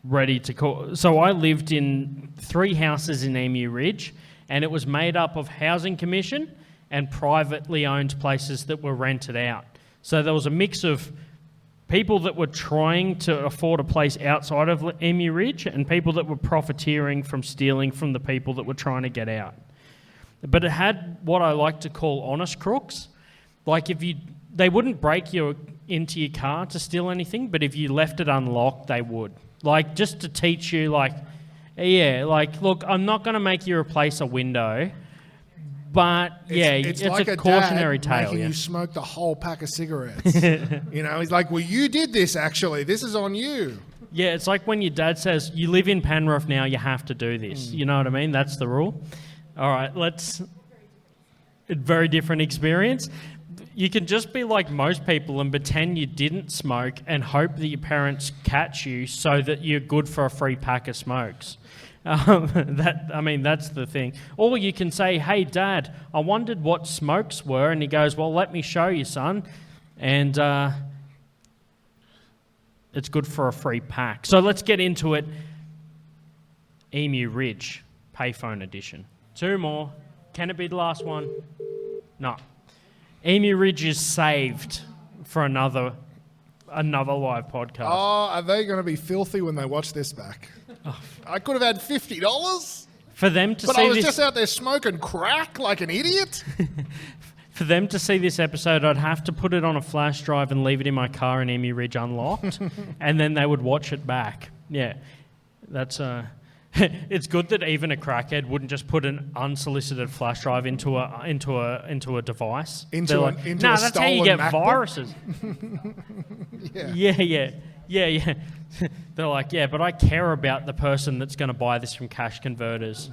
Ready to call. So I lived in 3 houses in Emu Ridge, and it was made up of housing commission and privately owned places that were rented out. So there was a mix of people that were trying to afford a place outside of Emu Ridge and people that were profiteering from stealing from the people that were trying to get out. But it had what I like to call honest crooks. Like they wouldn't break into your car to steal anything, but if you left it unlocked, they would. Like, just to teach you, look, I'm not going to make you replace a window, but, it's like a cautionary dad tale. making Yeah. you smoke the whole pack of cigarettes. He's like, well, you did this, actually. This is on you. Yeah, it's like when your dad says, you live in Penrith now, you have to do this. You know what I mean? That's the rule. All right, a very different experience. You can just be like most people and pretend you didn't smoke and hope that your parents catch you so that you're good for a free pack of smokes. That's the thing. Or you can say, hey, Dad, I wondered what smokes were. And he goes, well, let me show you, son. And it's good for a free pack. So let's get into it. Emu Ridge, payphone edition. 2 more. Can it be the last one? No. Emu Ridge is saved for another live podcast. Oh, are they going to be filthy when they watch this back? I could have had $50, For them to but see I was this, just out there smoking crack like an idiot. for them to see this episode, I'd have to put it on a flash drive and leave it in my car in Emu Ridge unlocked, and then they would watch it back. Yeah, that's it's good that even a crackhead wouldn't just put an unsolicited flash drive into a device. Into They're a- like, into nah, a that's how you get stolen MacBook?" viruses. Yeah. They're like, yeah, but I care about the person that's going to buy this from Cash Converters.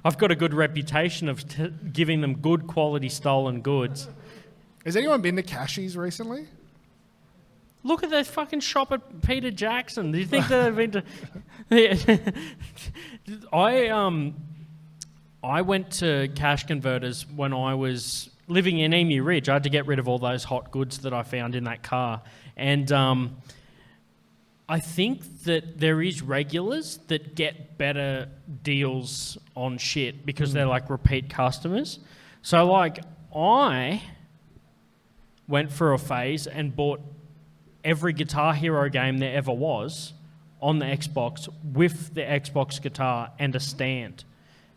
I've got a good reputation of giving them good quality stolen goods. Has anyone been to Cashies recently? Look at that fucking shop at Peter Jackson. Do you think that they've been to... I went to Cash Converters when I was living in Emu Ridge. I had to get rid of all those hot goods that I found in that car. And I think that there is regulars that get better deals on shit because they're like repeat customers. So like I went for a phase and bought every Guitar Hero game there ever was on the Xbox with the Xbox guitar and a stand.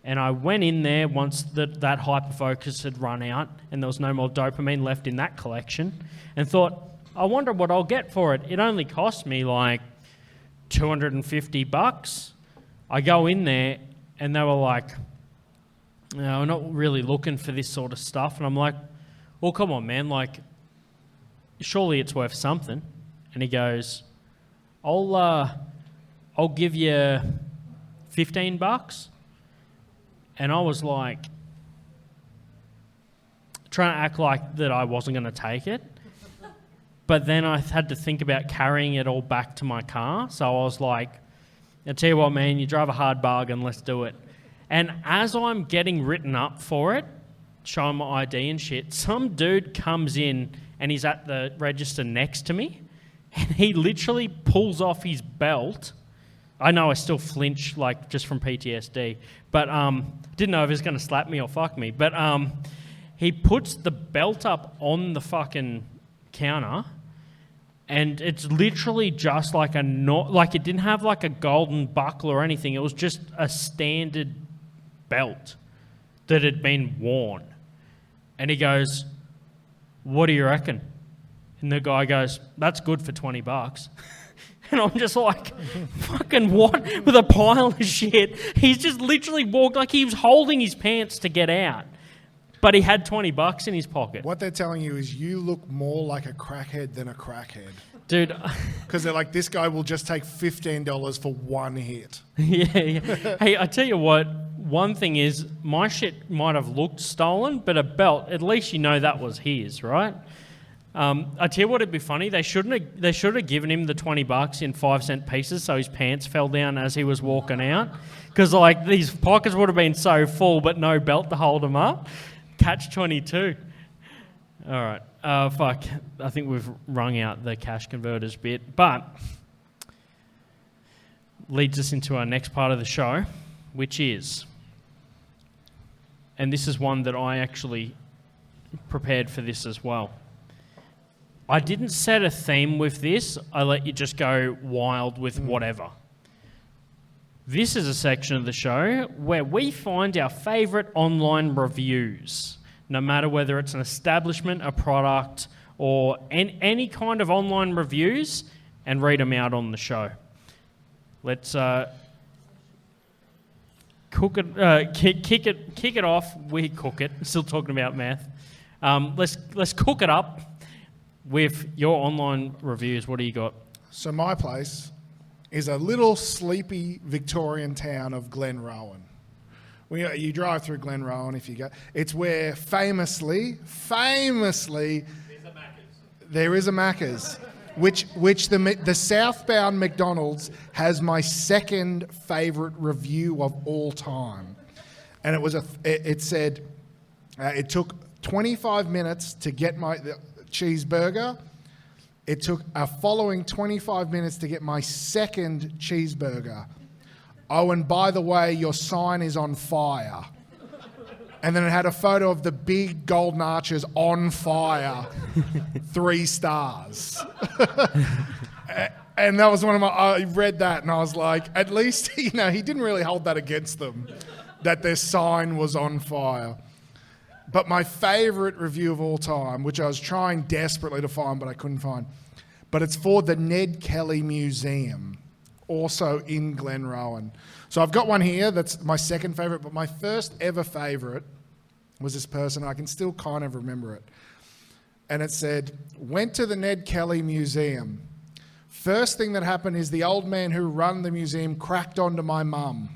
And I went in there once that Hyperfocus had run out and there was no more dopamine left in that collection and thought, I wonder what I'll get for it. It only cost me like $250. I go in there and they were like, no, we're not really looking for this sort of stuff. And I'm like, well, come on, man. Like, surely it's worth something. And he goes, I'll give you $15. And I was like, trying to act like that I wasn't going to take it. But then I had to think about carrying it all back to my car. So I was like, I'll tell you what, man, you drive a hard bargain, let's do it. And as I'm getting written up for it, showing my ID and shit, some dude comes in and he's at the register next to me. And he literally pulls off his belt. I know I still flinch, like, just from PTSD. But didn't know if he was going to slap me or fuck me. But he puts the belt up on the fucking counter. And it's literally just like like it didn't have like a golden buckle or anything. It was just a standard belt that had been worn. And he goes, what do you reckon? And the guy goes, that's good for $20. And I'm just like, fucking what? With a pile of shit. He's just literally walked like he was holding his pants to get out. But he had $20 in his pocket. What they're telling you is you look more like a crackhead than a crackhead. Dude. Because they're like, this guy will just take $15 for one hit. Yeah. Hey, I tell you what, one thing is, my shit might have looked stolen, but a belt, at least you know that was his, right? I tell you what, it'd be funny. They should have given him the $20 in 5-cent pieces, so his pants fell down as he was walking out. Because like these pockets would have been so full, but no belt to hold him up. Catch 22. All right. Fuck. I think we've wrung out the Cash Converters bit, but leads us into our next part of the show, which is, and this is one that I actually prepared for this as well. I didn't set a theme with this. I let you just go wild with whatever. This is a section of the show where we find our favourite online reviews, no matter whether it's an establishment, a product, or any kind of online reviews, and read them out on the show. Let's kick it off. We cook it. Still talking about math. Let's cook it up with your online reviews. What do you got? So my place is a little sleepy Victorian town of Glenrowan. You drive through Glenrowan if you go. It's where famously, there is a Macca's, which the southbound McDonald's has my second favourite review of all time, and it took 25 minutes to get the cheeseburger. It took a following 25 minutes to get my second cheeseburger. Oh, and by the way, your sign is on fire. And then it had a photo of the big golden arches on fire. 3 stars. And that was one of my, I read that and I was like, at least, he didn't really hold that against them, that their sign was on fire. But my favorite review of all time, which I was trying desperately to find, but I couldn't find, but it's for the Ned Kelly Museum, also in Glenrowan. So I've got one here that's my second favorite, but my first ever favorite was this person. I can still kind of remember it. And it said, went to the Ned Kelly Museum. First thing that happened is the old man who run the museum cracked onto my mum.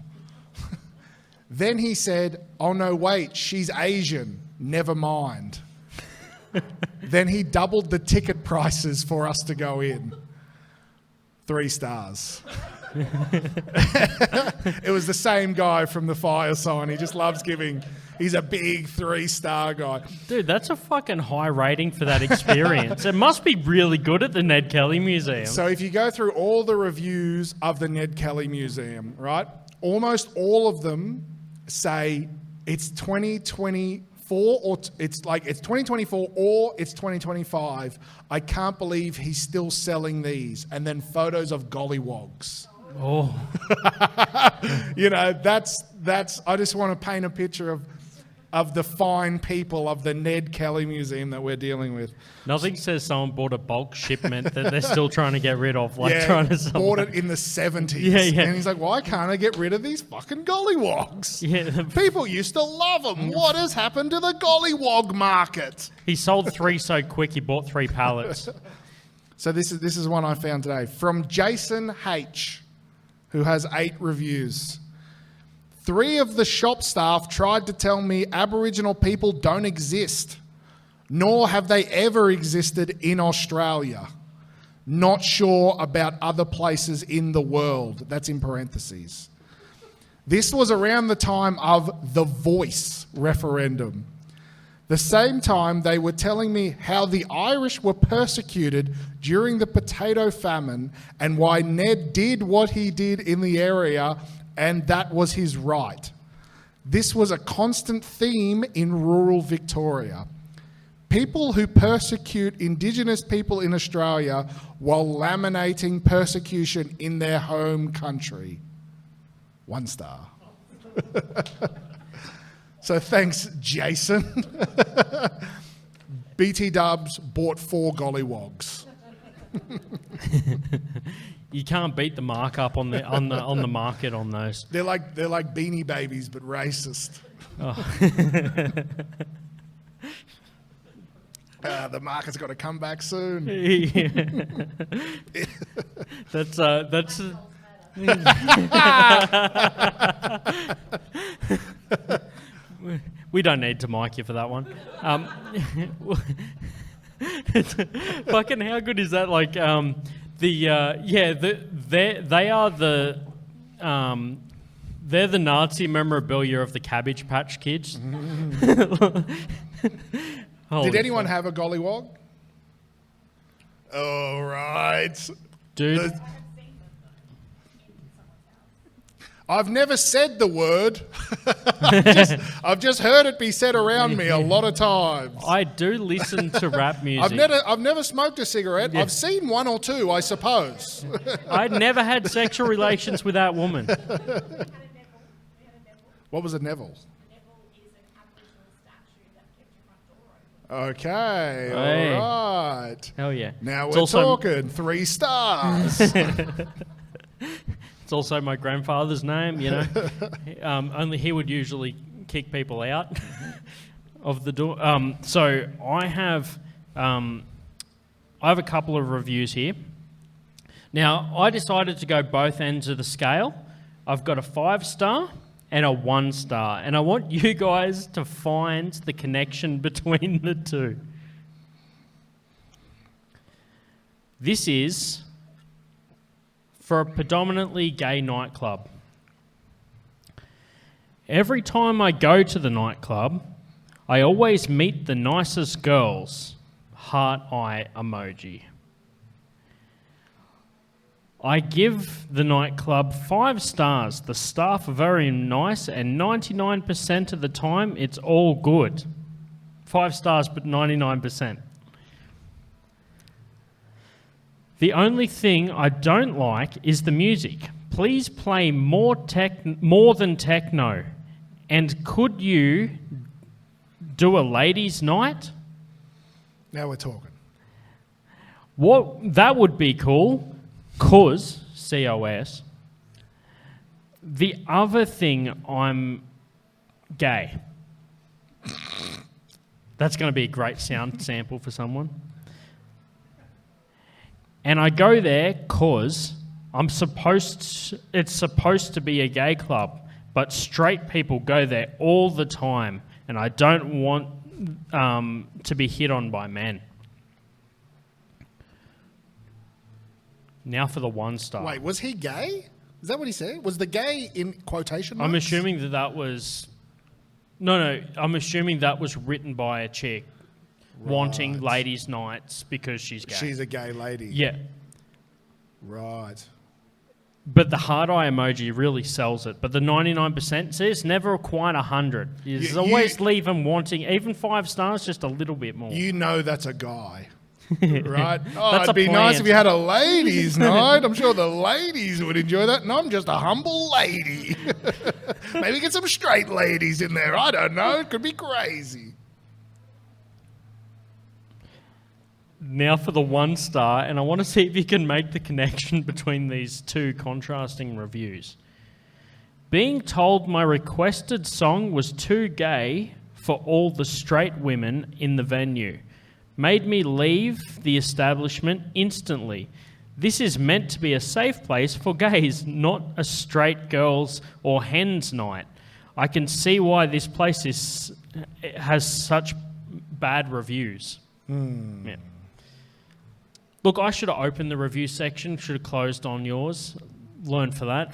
Then he said, oh no, wait, she's Asian. Never mind. Then he doubled the ticket prices for us to go in. 3 stars. It was the same guy from the fire sign. He just loves giving. He's a big 3-star guy. Dude, that's a fucking high rating for that experience. It must be really good at the Ned Kelly Museum. So if you go through all the reviews of the Ned Kelly Museum, right, almost all of them say it's 2024 or it's 2024 or it's 2025. I can't believe he's still selling these. And then photos of gollywogs. Oh. That's I just want to paint a picture of the fine people of the Ned Kelly Museum that we're dealing with. Nothing says someone bought a bulk shipment that they're still trying to get rid of. Trying to sell bought it in the 70s. Yeah. And he's like, why can't I get rid of these fucking gollywogs? Yeah. People used to love them. What has happened to the gollywog market? He sold 3 so quick he bought 3 pallets. So this is one I found today. From Jason H., who has 8 reviews. 3 of the shop staff tried to tell me Aboriginal people don't exist, nor have they ever existed in Australia. Not sure about other places in the world. That's in parentheses. This was around the time of the Voice referendum. The same time they were telling me how the Irish were persecuted during the potato famine and why Ned did what he did in the area, and that was his right. This was a constant theme in rural Victoria. People who persecute Indigenous people in Australia while laminating persecution in their home country. 1 star. So thanks, Jason. BT Dubs bought 4 gollywogs. You can't beat the markup on the market on those. They're like Beanie Babies, but racist. Oh. The market's got to come back soon. That's. We don't need to mic you for that one. Fucking how good is that? Like they're the Nazi memorabilia of the Cabbage Patch Kids. Did anyone have a gollywog? Oh, right. Dude. I've never said the word. I've just heard it be said around me a lot of times. I do listen to rap music. I've never smoked a cigarette. Yeah. I've seen 1 or 2, I suppose. I never had sexual relations with that woman. What was a Neville? Okay, hey. All right. Hell yeah. Now It's we're also- talking 3 stars. It's also my grandfather's name, you know. Only he would usually kick people out of the door. So I have a couple of reviews here. Now, I decided to go both ends of the scale. I've got a 5-star and a 1-star, and I want you guys to find the connection between the two. This is for a predominantly gay nightclub. Every time I go to the nightclub, I always meet the nicest girls. Heart eye emoji. I give the nightclub 5 stars. The staff are very nice, and 99% of the time, it's all good. 5 stars, but 99%. The only thing I don't like is the music. Please play more than techno. And could you do a ladies' night? Now we're talking. That would be cool. Cause, C-O-S, the other thing, I'm gay. That's going to be a great sound sample for someone. And I go there cause it's supposed to be a gay club, but straight people go there all the time, and I don't want to be hit on by men. Now for the 1 star. Wait, was he gay? Is that what he said? Was the gay in quotation marks? I'm assuming that was... No, I'm assuming that was written by a chick wanting ladies' nights because she's gay. She's a gay lady. Yeah. Right. But the heart eye emoji really sells it. But the 99% says never quite 100. You always leave them wanting, even 5 stars, just a little bit more. You know that's a guy. Right? Oh, That's it'd be a nice plant. if you had a ladies' night. I'm sure the ladies would enjoy that. And I'm just a humble lady. Maybe get some straight ladies in there. I don't know. It could be crazy. Now for the 1 star, and I want to see if you can make the connection between these 2 contrasting reviews. Being told my requested song was too gay for all the straight women in the venue made me leave the establishment instantly. This is meant to be a safe place for gays, not a straight girls or hens night. I can see why this place has such bad reviews. Yeah. Look, I should have opened the review section, should have closed on yours. Learn for that.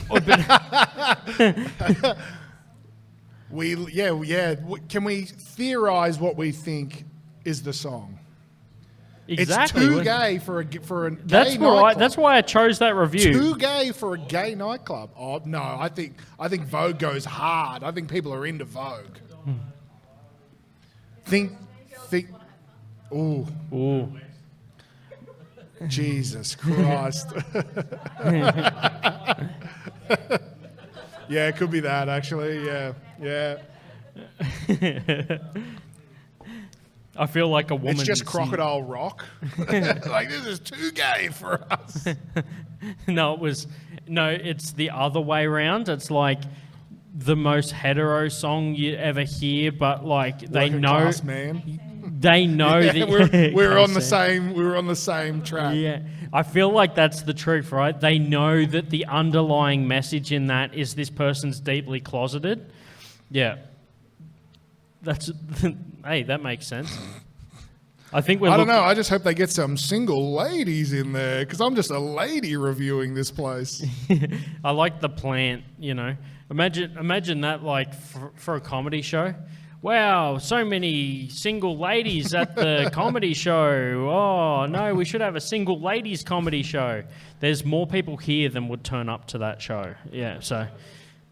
Can we theorize what we think is the song? Exactly. It's too gay for a gay That's nightclub. That's why I chose that review. Too gay for a gay nightclub. Oh no, I think Vogue goes hard. I think people are into Vogue. Think. Ooh. Jesus Christ. Yeah, it could be that actually. Yeah. I feel like a woman. It's just Crocodile Rock. Like, this is too gay for us. It's the other way around. It's like the most hetero song you ever hear, but like they Working know, class man. they know that we're on the same. We're on the same track. Yeah, I feel like that's the truth, right? They know that the underlying message in that is this person's deeply closeted. Yeah. Hey, that makes sense. I think I don't know. I just hope they get some single ladies in there because I'm just a lady reviewing this place. I like the plant, Imagine that, like, for a comedy show. Wow, so many single ladies at the comedy show. Oh, no, we should have a single ladies comedy show. There's more people here than would turn up to that show. Yeah, so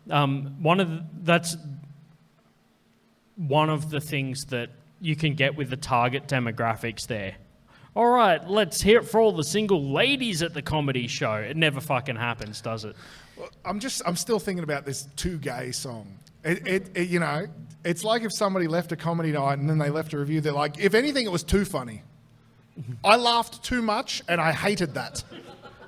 that's one of the things that you can get with the target demographics there. All right, let's hear it for all the single ladies at the comedy show. It never fucking happens, does it? Well, I'm still thinking about this too gay song. It's like if somebody left a comedy night and then they left a review. They're like, if anything, it was too funny. I laughed too much and I hated that.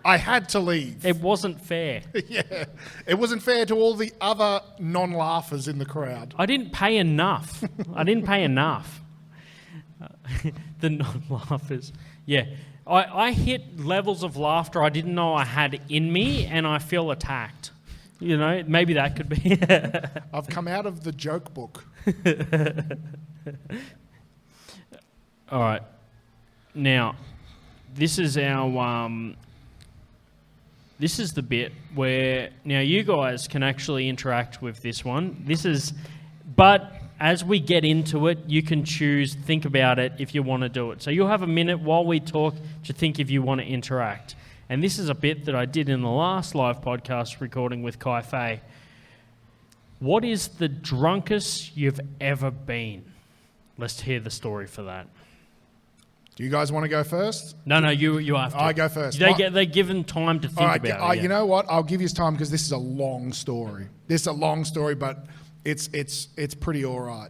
I had to leave. It wasn't fair. Yeah, it wasn't fair to all the other non-laughers in the crowd. I didn't pay enough. The non-laughers. Yeah. I hit levels of laughter I didn't know I had in me, and I feel attacked. Maybe that could be. I've come out of the joke book. All right. Now, this is our... This is the bit where now you guys can actually interact with this one. But as we get into it, you can choose, think about it if you want to do it. So you'll have a minute while we talk to think if you want to interact. And this is a bit that I did in the last live podcast recording with Kai Fei. What is the drunkest you've ever been? Let's hear the story for that. Do you guys want to go first? No, you have to. I go first. They're given time to think about it. Yeah. You know what? I'll give you time because this is a long story. This is a long story, but it's pretty all right.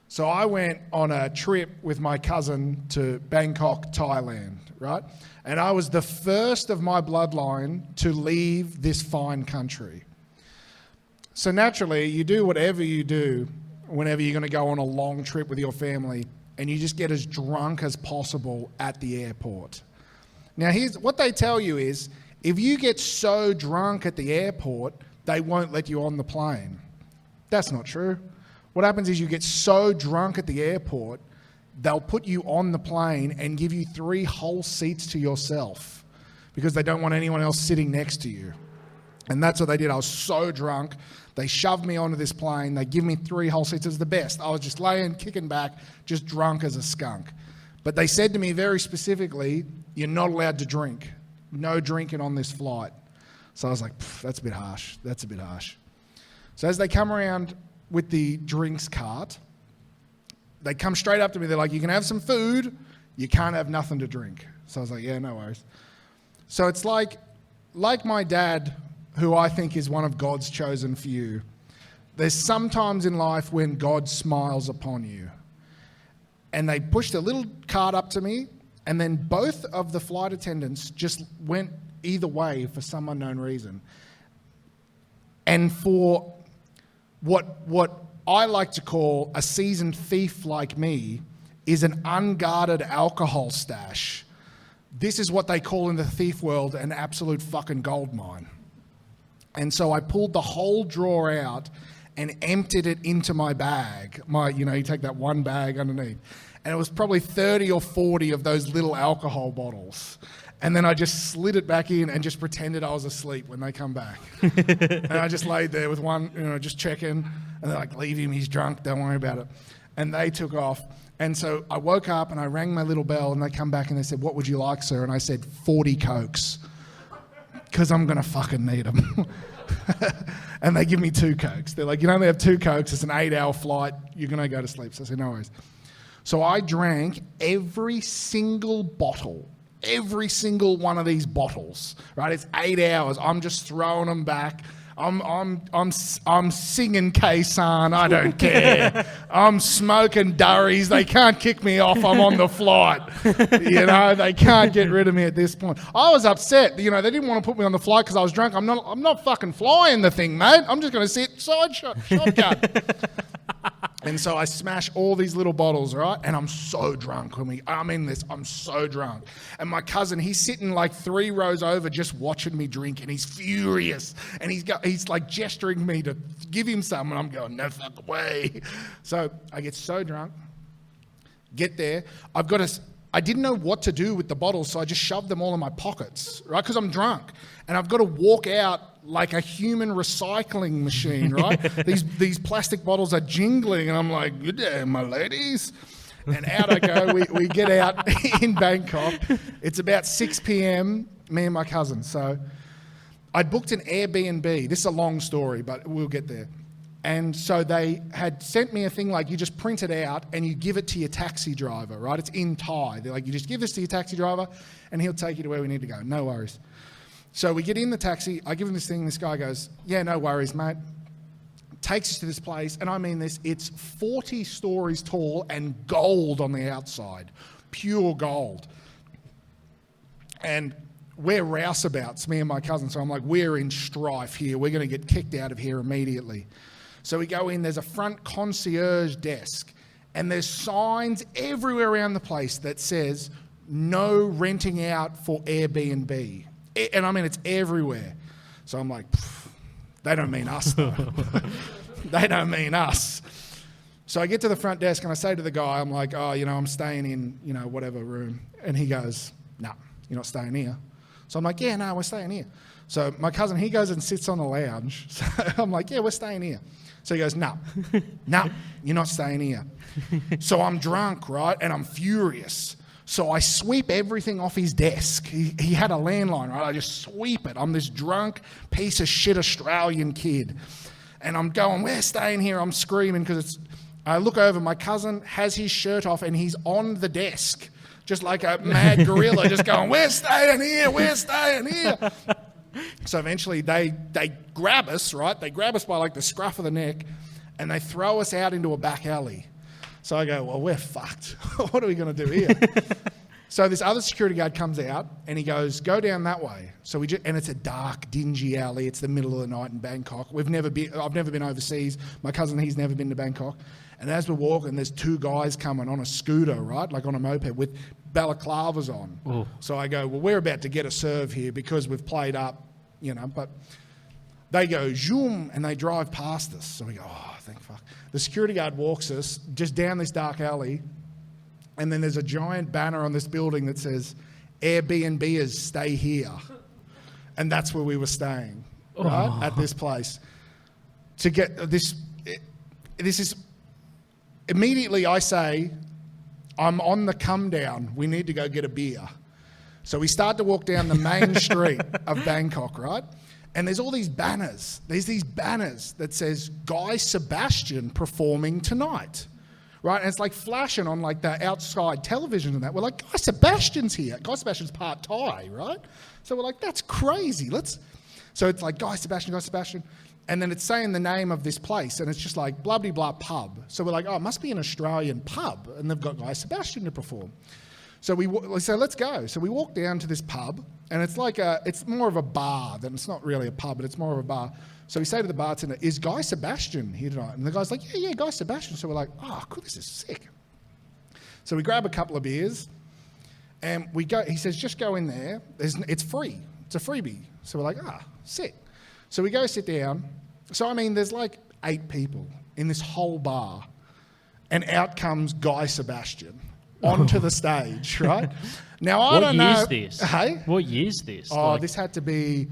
So I went on a trip with my cousin to Bangkok, Thailand, right? And I was the first of my bloodline to leave this fine country. So naturally, you do whatever you do whenever you're going to go on a long trip with your family, and you just get as drunk as possible at the airport. Now, here's what they tell you is, if you get so drunk at the airport, they won't let you on the plane. That's not true. What happens is you get so drunk at the airport, they'll put you on the plane and give you 3 whole seats to yourself because they don't want anyone else sitting next to you. And that's what they did. I was so drunk. They shoved me onto this plane. They give me 3 whole seats. It was the best. I was just laying, kicking back, just drunk as a skunk. But they said to me very specifically, you're not allowed to drink. No drinking on this flight. So I was like, that's a bit harsh. That's a bit harsh. So as they come around with the drinks cart, they come straight up to me. They're like, you can have some food. You can't have nothing to drink. So I was like, yeah, no worries. So it's like my dad, who I think is one of God's chosen few. There's sometimes in life when God smiles upon you. And they pushed a little cart up to me, and then both of the flight attendants just went either way for some unknown reason. And for what I like to call a seasoned thief like me is an unguarded alcohol stash. This is what they call in the thief world an absolute fucking gold mine. And so I pulled the whole drawer out and emptied it into my bag. You take that one bag underneath. And it was probably 30 or 40 of those little alcohol bottles. And then I just slid it back in and just pretended I was asleep when they come back. And I just laid there with one, just checking. And they're like, leave him, he's drunk, don't worry about it. And they took off. And so I woke up and I rang my little bell and they come back and they said, what would you like, sir? And I said, 40 Cokes. Because I'm going to fucking need them. And they give me 2 Cokes. They're like, you only have 2 Cokes. It's an 8-hour flight. You're going to go to sleep. So I said, no worries. So I drank every single bottle, every single one of these bottles, right? It's 8 hours. I'm just throwing them back. I'm singing K-San, I don't care. I'm smoking durries. They can't kick me off. I'm on the flight. They can't get rid of me at this point. I was upset. They didn't want to put me on the flight because I was drunk. I'm not fucking flying the thing, mate. I'm just going to sit shotgun. And so I smash all these little bottles, right? And I'm so drunk I'm in this. I'm so drunk. And my cousin, he's sitting like 3 rows over just watching me drink, and he's furious. And he's like gesturing me to give him some, and I'm going, no fucking way. So I get so drunk, get there. I didn't know what to do with the bottles, so I just shoved them all in my pockets, right? Because I'm drunk. And I've got to walk out like a human recycling machine, right? These plastic bottles are jingling, and I'm like, good day, my ladies. And out I go. We get out in Bangkok. It's about 6 p.m., me and my cousin. So I'd booked an Airbnb. This is a long story, but we'll get there. And so they had sent me a thing like you just print it out and you give it to your taxi driver, right? It's in Thai. They're like, you just give this to your taxi driver and he'll take you to where we need to go. No worries. So we get in the taxi. I give him this thing. This guy goes, yeah, no worries, mate. Takes us to this place. And I mean this, it's 40 stories tall and gold on the outside. Pure gold. And we're rouseabouts, me and my cousin. So I'm like, we're in strife here. We're going to get kicked out of here immediately. So we go in, there's a front concierge desk, and there's signs everywhere around the place that says, no renting out for Airbnb. And I mean, it's everywhere. So I'm like, they don't mean us though. They don't mean us. So I get to the front desk and I say to the guy, I'm like, I'm staying in, whatever room. And he goes, no, you're not staying here. So I'm like, yeah, no, we're staying here. So my cousin, he goes and sits on the lounge. So I'm like, yeah, we're staying here. So he goes, no, you're not staying here. So I'm drunk, right? And I'm furious. So I sweep everything off his desk. He had a landline, right? I just sweep it. I'm this drunk piece of shit Australian kid. And I'm going, we're staying here. I'm screaming because I look over, my cousin has his shirt off and he's on the desk, just like a mad gorilla, just going, we're staying here, we're staying here. So eventually they grab us, right? They grab us by like the scruff of the neck and they throw us out into a back alley. So I go, well, we're fucked. What are we going to do here? So this other security guard comes out and he goes, go down that way. So and it's a dark, dingy alley. It's the middle of the night in Bangkok. I've never been overseas. My cousin, he's never been to Bangkok. And as we're walking, there's two guys coming on a scooter, right? Like on a moped with balaclavas on. Ooh. So I go, well, we're about to get a serve here because we've played up, but they go, zoom, and they drive past us. So we go, oh, thank fuck. The security guard walks us just down this dark alley, and then there's a giant banner on this building that says, Airbnbers stay here. And that's where we were staying, right? At this place. To get this is, immediately I say, I'm on the come down. We need to go get a beer. So we start to walk down the main street of Bangkok, right? And there's all these banners. There's these banners that says Guy Sebastian performing tonight, right? And it's like flashing on like the outside television and that. We're like, Guy Sebastian's here. Guy Sebastian's part Thai, right? So we're like, that's crazy. So it's like Guy Sebastian. And then it's saying the name of this place, and it's just like blah, blah, blah pub. So we're like, oh, it must be an Australian pub, and they've got Guy Sebastian to perform. So we say, let's go. So we walk down to this pub, and it's like it's more of a bar than it's not really a pub, but it's more of a bar. So we say to the bartender, is Guy Sebastian here tonight? And the guy's like, yeah, Guy Sebastian. So we're like, oh, cool, this is sick. So we grab a couple of beers, and we go. He says, just go in there. It's free. It's a freebie. So we're like, sick. So we go sit down. So, I mean, there's like 8 people in this whole bar, and out comes Guy Sebastian onto the stage, right? Now, I don't know. What year's this? Hey? What year's this? Oh, this had to be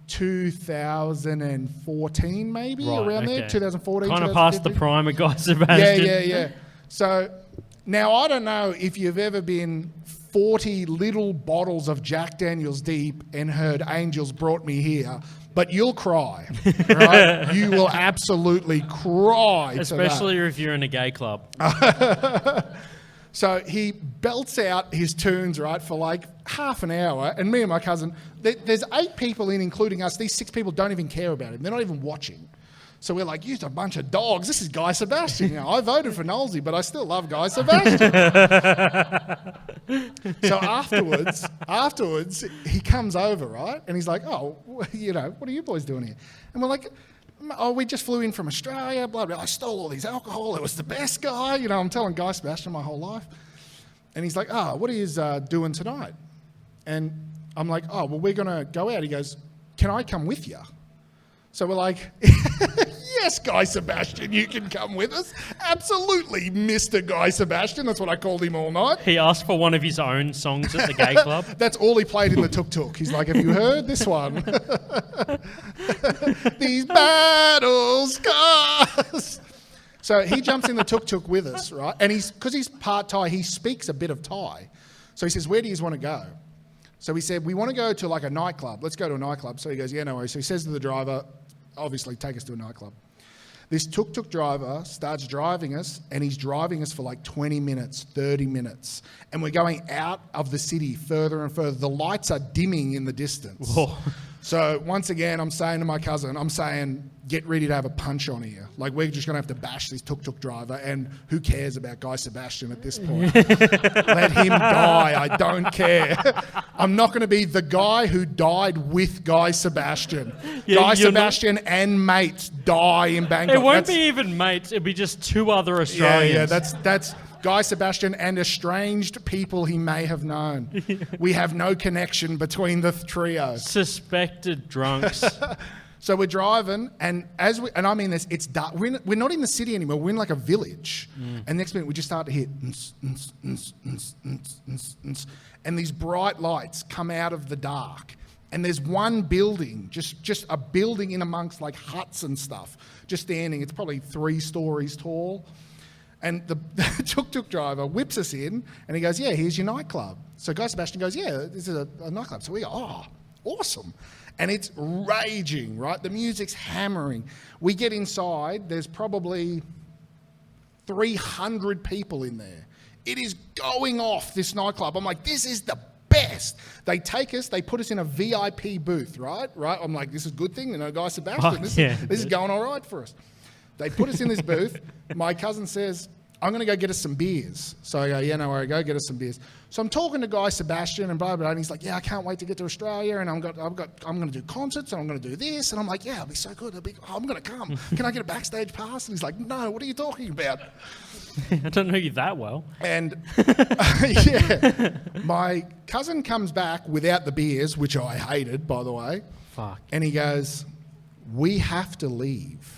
2014 maybe, right, around there, 2014, kind of past the prime of Guy Sebastian. Yeah. So, now, I don't know if you've ever been 40 little bottles of Jack Daniels deep and heard Angels Brought Me Here, but you'll cry, right? You will absolutely cry. Especially if you're in a gay club. So he belts out his tunes, right, for like half an hour, and me and my cousin, there's 8 people in, including us. These 6 people don't even care about him. They're not even watching. So we're like, you're a bunch of dogs. This is Guy Sebastian. I voted for Knowlesy, but I still love Guy Sebastian. So afterwards, he comes over, right? And he's like, oh, what are you boys doing here? And we're like, oh, we just flew in from Australia, blah, blah. I stole all this alcohol. It was the best guy. I'm telling Guy Sebastian my whole life. And he's like, what are you doing tonight? And I'm like, oh, well, we're going to go out. He goes, can I come with you? So we're like, yes, Guy Sebastian, you can come with us. Absolutely, Mr. Guy Sebastian. That's what I called him all night. He asked for one of his own songs at the gay club. That's all he played in the tuk-tuk. He's like, have you heard this one? These battle scars. So he jumps in the tuk-tuk with us, right? And because he's part Thai, he speaks a bit of Thai. So he says, where do you want to go? So we said, we want to go to like a nightclub. Let's go to a nightclub. So he goes, yeah, no worries. So he says to the driver, obviously, take us to a nightclub. This tuk-tuk driver starts driving us, and he's driving us for like 20 minutes, 30 minutes. And we're going out of the city further and further. The lights are dimming in the distance. Whoa. So once again, I'm saying to my cousin, get ready to have a punch on here. Like, we're just going to have to bash this tuk-tuk driver, and who cares about Guy Sebastian at this point? Let him die. I don't care. I'm not going to be the guy who died with Guy Sebastian. Yeah, Guy Sebastian and mates die in Bangkok. It won't be even mates. It'll be just 2 other Australians. Yeah, that's Guy Sebastian and estranged people he may have known. We have no connection between the trio. Suspected drunks. So we're driving, and I mean this, it's dark. We're not in the city anymore. We're in like a village. And next minute we just start to hear, and these bright lights come out of the dark, And there's one building, just a building in amongst like huts and stuff, just standing. It's probably 3 stories tall. And the tuk-tuk driver whips us in and he goes, yeah, here's your nightclub. So Guy Sebastian goes, yeah, this is a nightclub. So we go, oh, awesome. And it's raging, right? The music's hammering. We get inside, there's probably 300 people in there. It is going off, this nightclub. I'm like, this is the best. They take us, they put us in a VIP booth, right? I'm like, this is a good thing, Guy Sebastian. This is going all right for us. They put us in this booth. My cousin says, I'm going to go get us some beers. So I go, yeah, no worry, go get us some beers. So I'm talking to Guy Sebastian and blah, blah, blah, and he's like, yeah, I can't wait to get to Australia, and I'm going to do concerts, and I'm going to do this. And I'm like, yeah, it'll be so good. I'm going to come. Can I get a backstage pass? And he's like, no, what are you talking about? I don't know you that well. And yeah, my cousin comes back without the beers, which I hated, by the way. Fuck. And he goes, we have to leave.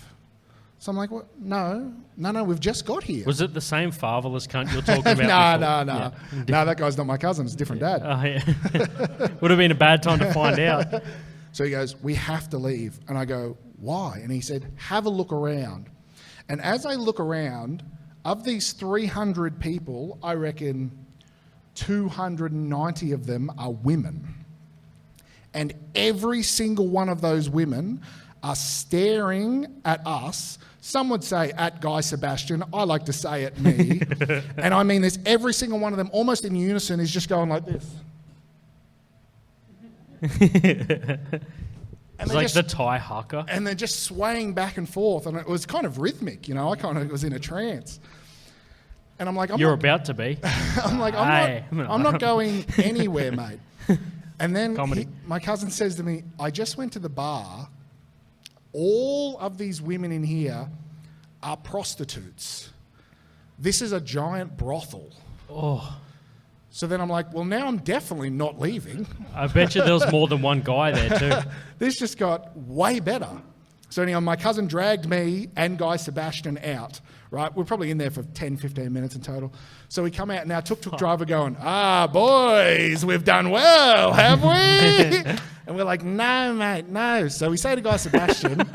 So I'm like, what? No, we've just got here. Was it the same fatherless cunt you're talking about? No. Yeah. No, that guy's not my cousin. It's a different dad. Oh, yeah. Would have been a bad time to find out. So he goes, we have to leave. And I go, why? And he said, have a look around. And as I look around, of these 300 people, I reckon 290 of them are women. And every single one of those women are staring at us. Some would say at Guy Sebastian. I like to say at me. And I mean this, every single one of them, almost in unison, is just going like this. It's like the Thai haka. And they're just swaying back and forth. And it was kind of rhythmic, I kind of was in a trance. And I'm like, You're about to be. I'm not going anywhere, mate. And then Comedy. my cousin says to me, I just went to the bar. All of these women in here are prostitutes. This is a giant brothel. Oh. So then I'm like, well, now I'm definitely not leaving. I bet you there was more than one guy there too. This just got way better. So anyhow, my cousin dragged me and Guy Sebastian out, right? We're probably in there for 10, 15 minutes in total. So we come out and our tuk-tuk driver going, boys, we've done well, have we? And we're like, no, mate, no. So we say to Guy Sebastian,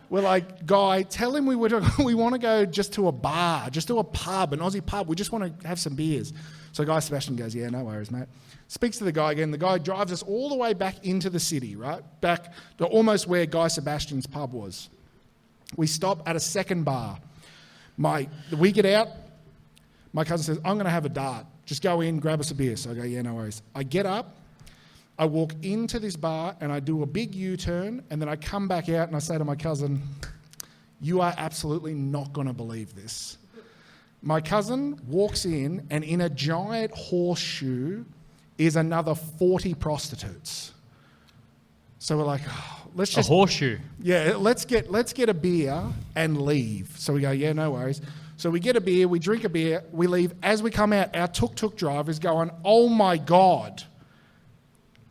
we're like, Guy, tell him we want to go just to a bar, just to a pub, an Aussie pub. We just want to have some beers. So Guy Sebastian goes, yeah, no worries, mate. Speaks to the guy again. The guy drives us all the way back into the city, right? Back to almost where Guy Sebastian's pub was. We stop at a second bar. We get out. My cousin says, I'm going to have a dart. Just go in, grab us a beer. So I go, yeah, no worries. I get up. I walk into this bar and I do a big U-turn, and then I come back out and I say to my cousin, you are absolutely not going to believe this. My cousin walks in, and in a giant horseshoe is another 40 prostitutes. So we're like, let's just... A horseshoe? Yeah, let's get a beer and leave. So we go, yeah, no worries. So we get a beer, we drink a beer, we leave. As we come out, our tuk-tuk driver is going, oh my God,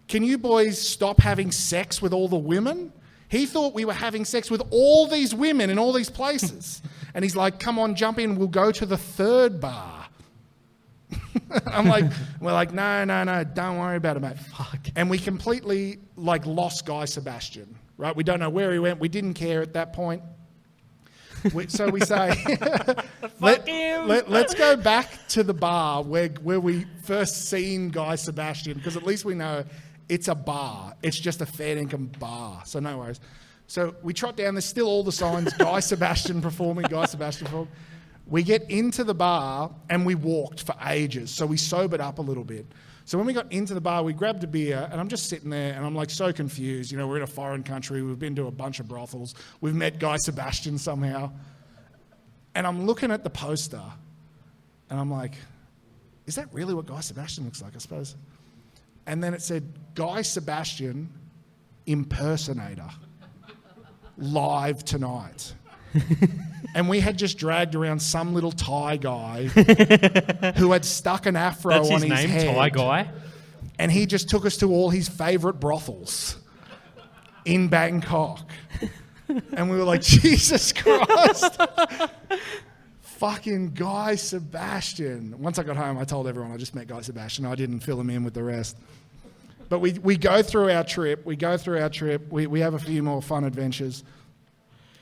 can you boys stop having sex with all the women? He thought we were having sex with all these women in all these places. And he's like, come on, jump in, we'll go to the third bar. We're like, no, don't worry about it, mate. Fuck. And we completely lost Guy Sebastian, right? We don't know where he went. We didn't care at that point. So we say, let's go back to the bar where we first seen Guy Sebastian, because at least we know it's a bar. It's just a fair income bar. So no worries. So we trot down. There's still all the signs. Guy Sebastian performing. We get into the bar and we walked for ages. So we sobered up a little bit. So when we got into the bar, we grabbed a beer, and I'm just sitting there and I'm so confused. We're in a foreign country. We've been to a bunch of brothels. We've met Guy Sebastian somehow. And I'm looking at the poster and I'm like, is that really what Guy Sebastian looks like, I suppose? And then it said, Guy Sebastian impersonator, live tonight. And we had just dragged around some little Thai guy who had stuck an afro That's on his name, head. Thai guy? And he just took us to all his favourite brothels in Bangkok. And we were like, Jesus Christ. Fucking Guy Sebastian. Once I got home, I told everyone I just met Guy Sebastian. I didn't fill him in with the rest. But we go through our trip. We have a few more fun adventures.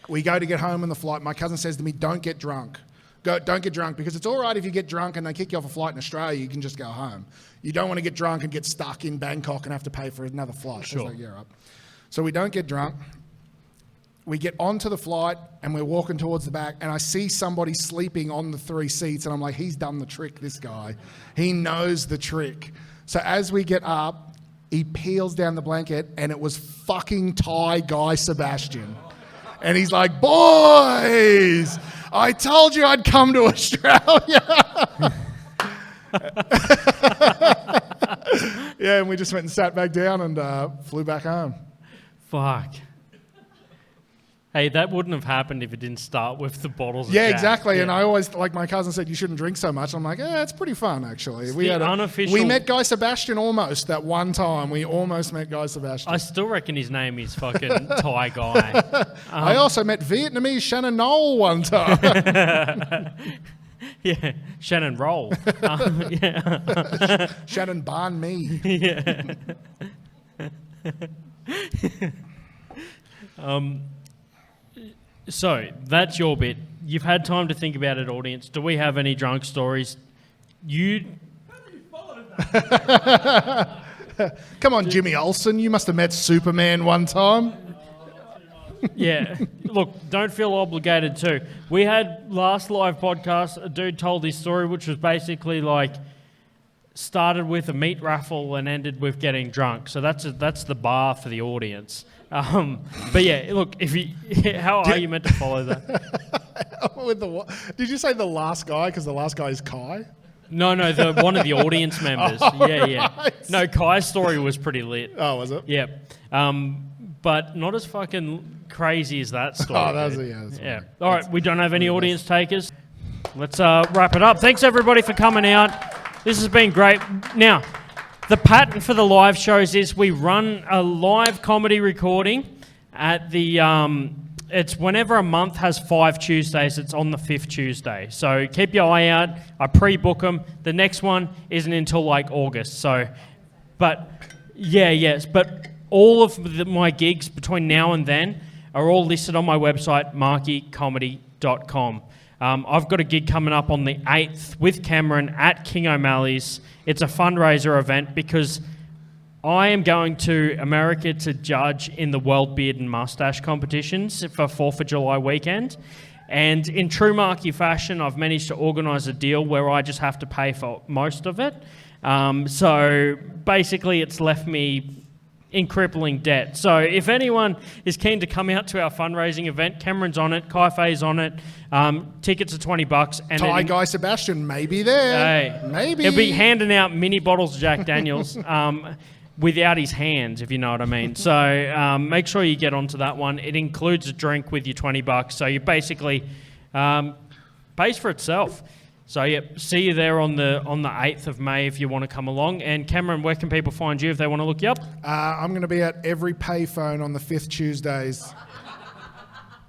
We go to get home on the flight. My cousin says to me, don't get drunk. Don't get drunk, because it's all right if you get drunk and they kick you off a flight in Australia, you can just go home. You don't want to get drunk and get stuck in Bangkok and have to pay for another flight. Sure. Like, yeah, right. So we don't get drunk. We get onto the flight and we're walking towards the back, and I see somebody sleeping on the 3 seats, and I'm like, he's done the trick, this guy. He knows the trick. So as we get up, he peels down the blanket, and it was fucking Thai Guy Sebastian. And he's like, boys, I told you I'd come to Australia. Yeah, and we just went and sat back down and flew back home. Fuck. Hey, that wouldn't have happened if it didn't start with the bottles of Yeah, Jack. exactly. Yeah. And I always, like my cousin said, you shouldn't drink so much. I'm like, it's pretty fun, actually. the unofficial- We met Guy Sebastian almost that one time. We almost met Guy Sebastian. I still reckon his name is fucking Thai Guy. I also met Vietnamese Shannon Knoll one time. Yeah, Shannon Roll. Yeah. Shannon Barn me. Yeah. So that's your bit. You've had time to think about it, audience. Do we have any drunk stories? Come on, Jimmy Olsen. You must have met Superman one time. Yeah. Look, don't feel obligated to. We had last live podcast, a dude told his story, which was basically like started with a meat raffle and ended with getting drunk. So that's the bar for the audience. But yeah, look, how are you meant to follow that? Did you say the last guy? Because the last guy is Kai. No, one of the audience members. Yeah. Right. No, Kai's story was pretty lit. Oh, was it? Yeah. But not as fucking crazy as that story. Oh, that was dude. that's Yeah. funny. All right, we don't have any audience takers. Let's wrap it up. Thanks everybody for coming out. This has been great. Now, the pattern for the live shows is we run a live comedy recording at the. It's whenever a month has 5 Tuesdays. It's on the 5th Tuesday. So keep your eye out. I pre-book them. The next one isn't until like August. So, but yes. But all of my gigs between now and then are all listed on my website, markycomedy.com. I've got a gig coming up on the 8th with Cameron at King O'Malley's. It's a fundraiser event because I am going to America to judge in the World Beard and Mustache competitions for 4th of July weekend. And in true Marky fashion, I've managed to organise a deal where I just have to pay for most of it. So basically it's left me in crippling debt. So if anyone is keen to come out to our fundraising event, Cameron's on it, Kai Fei's on it. Tickets are $20. And Thai Guy Sebastian may be there. Hey, Maybe. He'll be handing out mini bottles of Jack Daniels without his hands, if you know what I mean. So make sure you get onto that one. It includes a drink with your $20. So you basically pays for itself. So yeah, see you there on the 8th of May if you want to come along. And Cameron, where can people find you if they want to look you up? I'm going to be at every payphone on the 5th Tuesdays.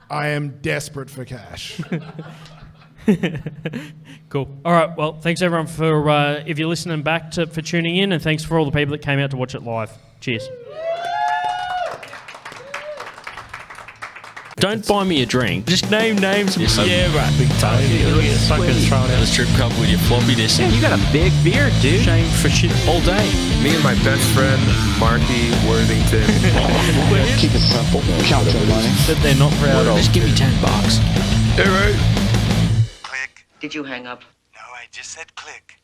I am desperate for cash. Cool. All right. Well, thanks everyone for if you're listening back for tuning in, and thanks for all the people that came out to watch it live. Cheers. Don't buy me a drink. Just name names. Yeah, right. Big time. You're Fucking throwing out a strip club with your floppy disk. Yeah, you got a big beard, dude. Shame for shit all day. Me and my best friend, Marky Worthington. Keep it simple. Count your money. That they're not proud of. Just give me $10. All right. Click. Did you hang up? No, I just said click.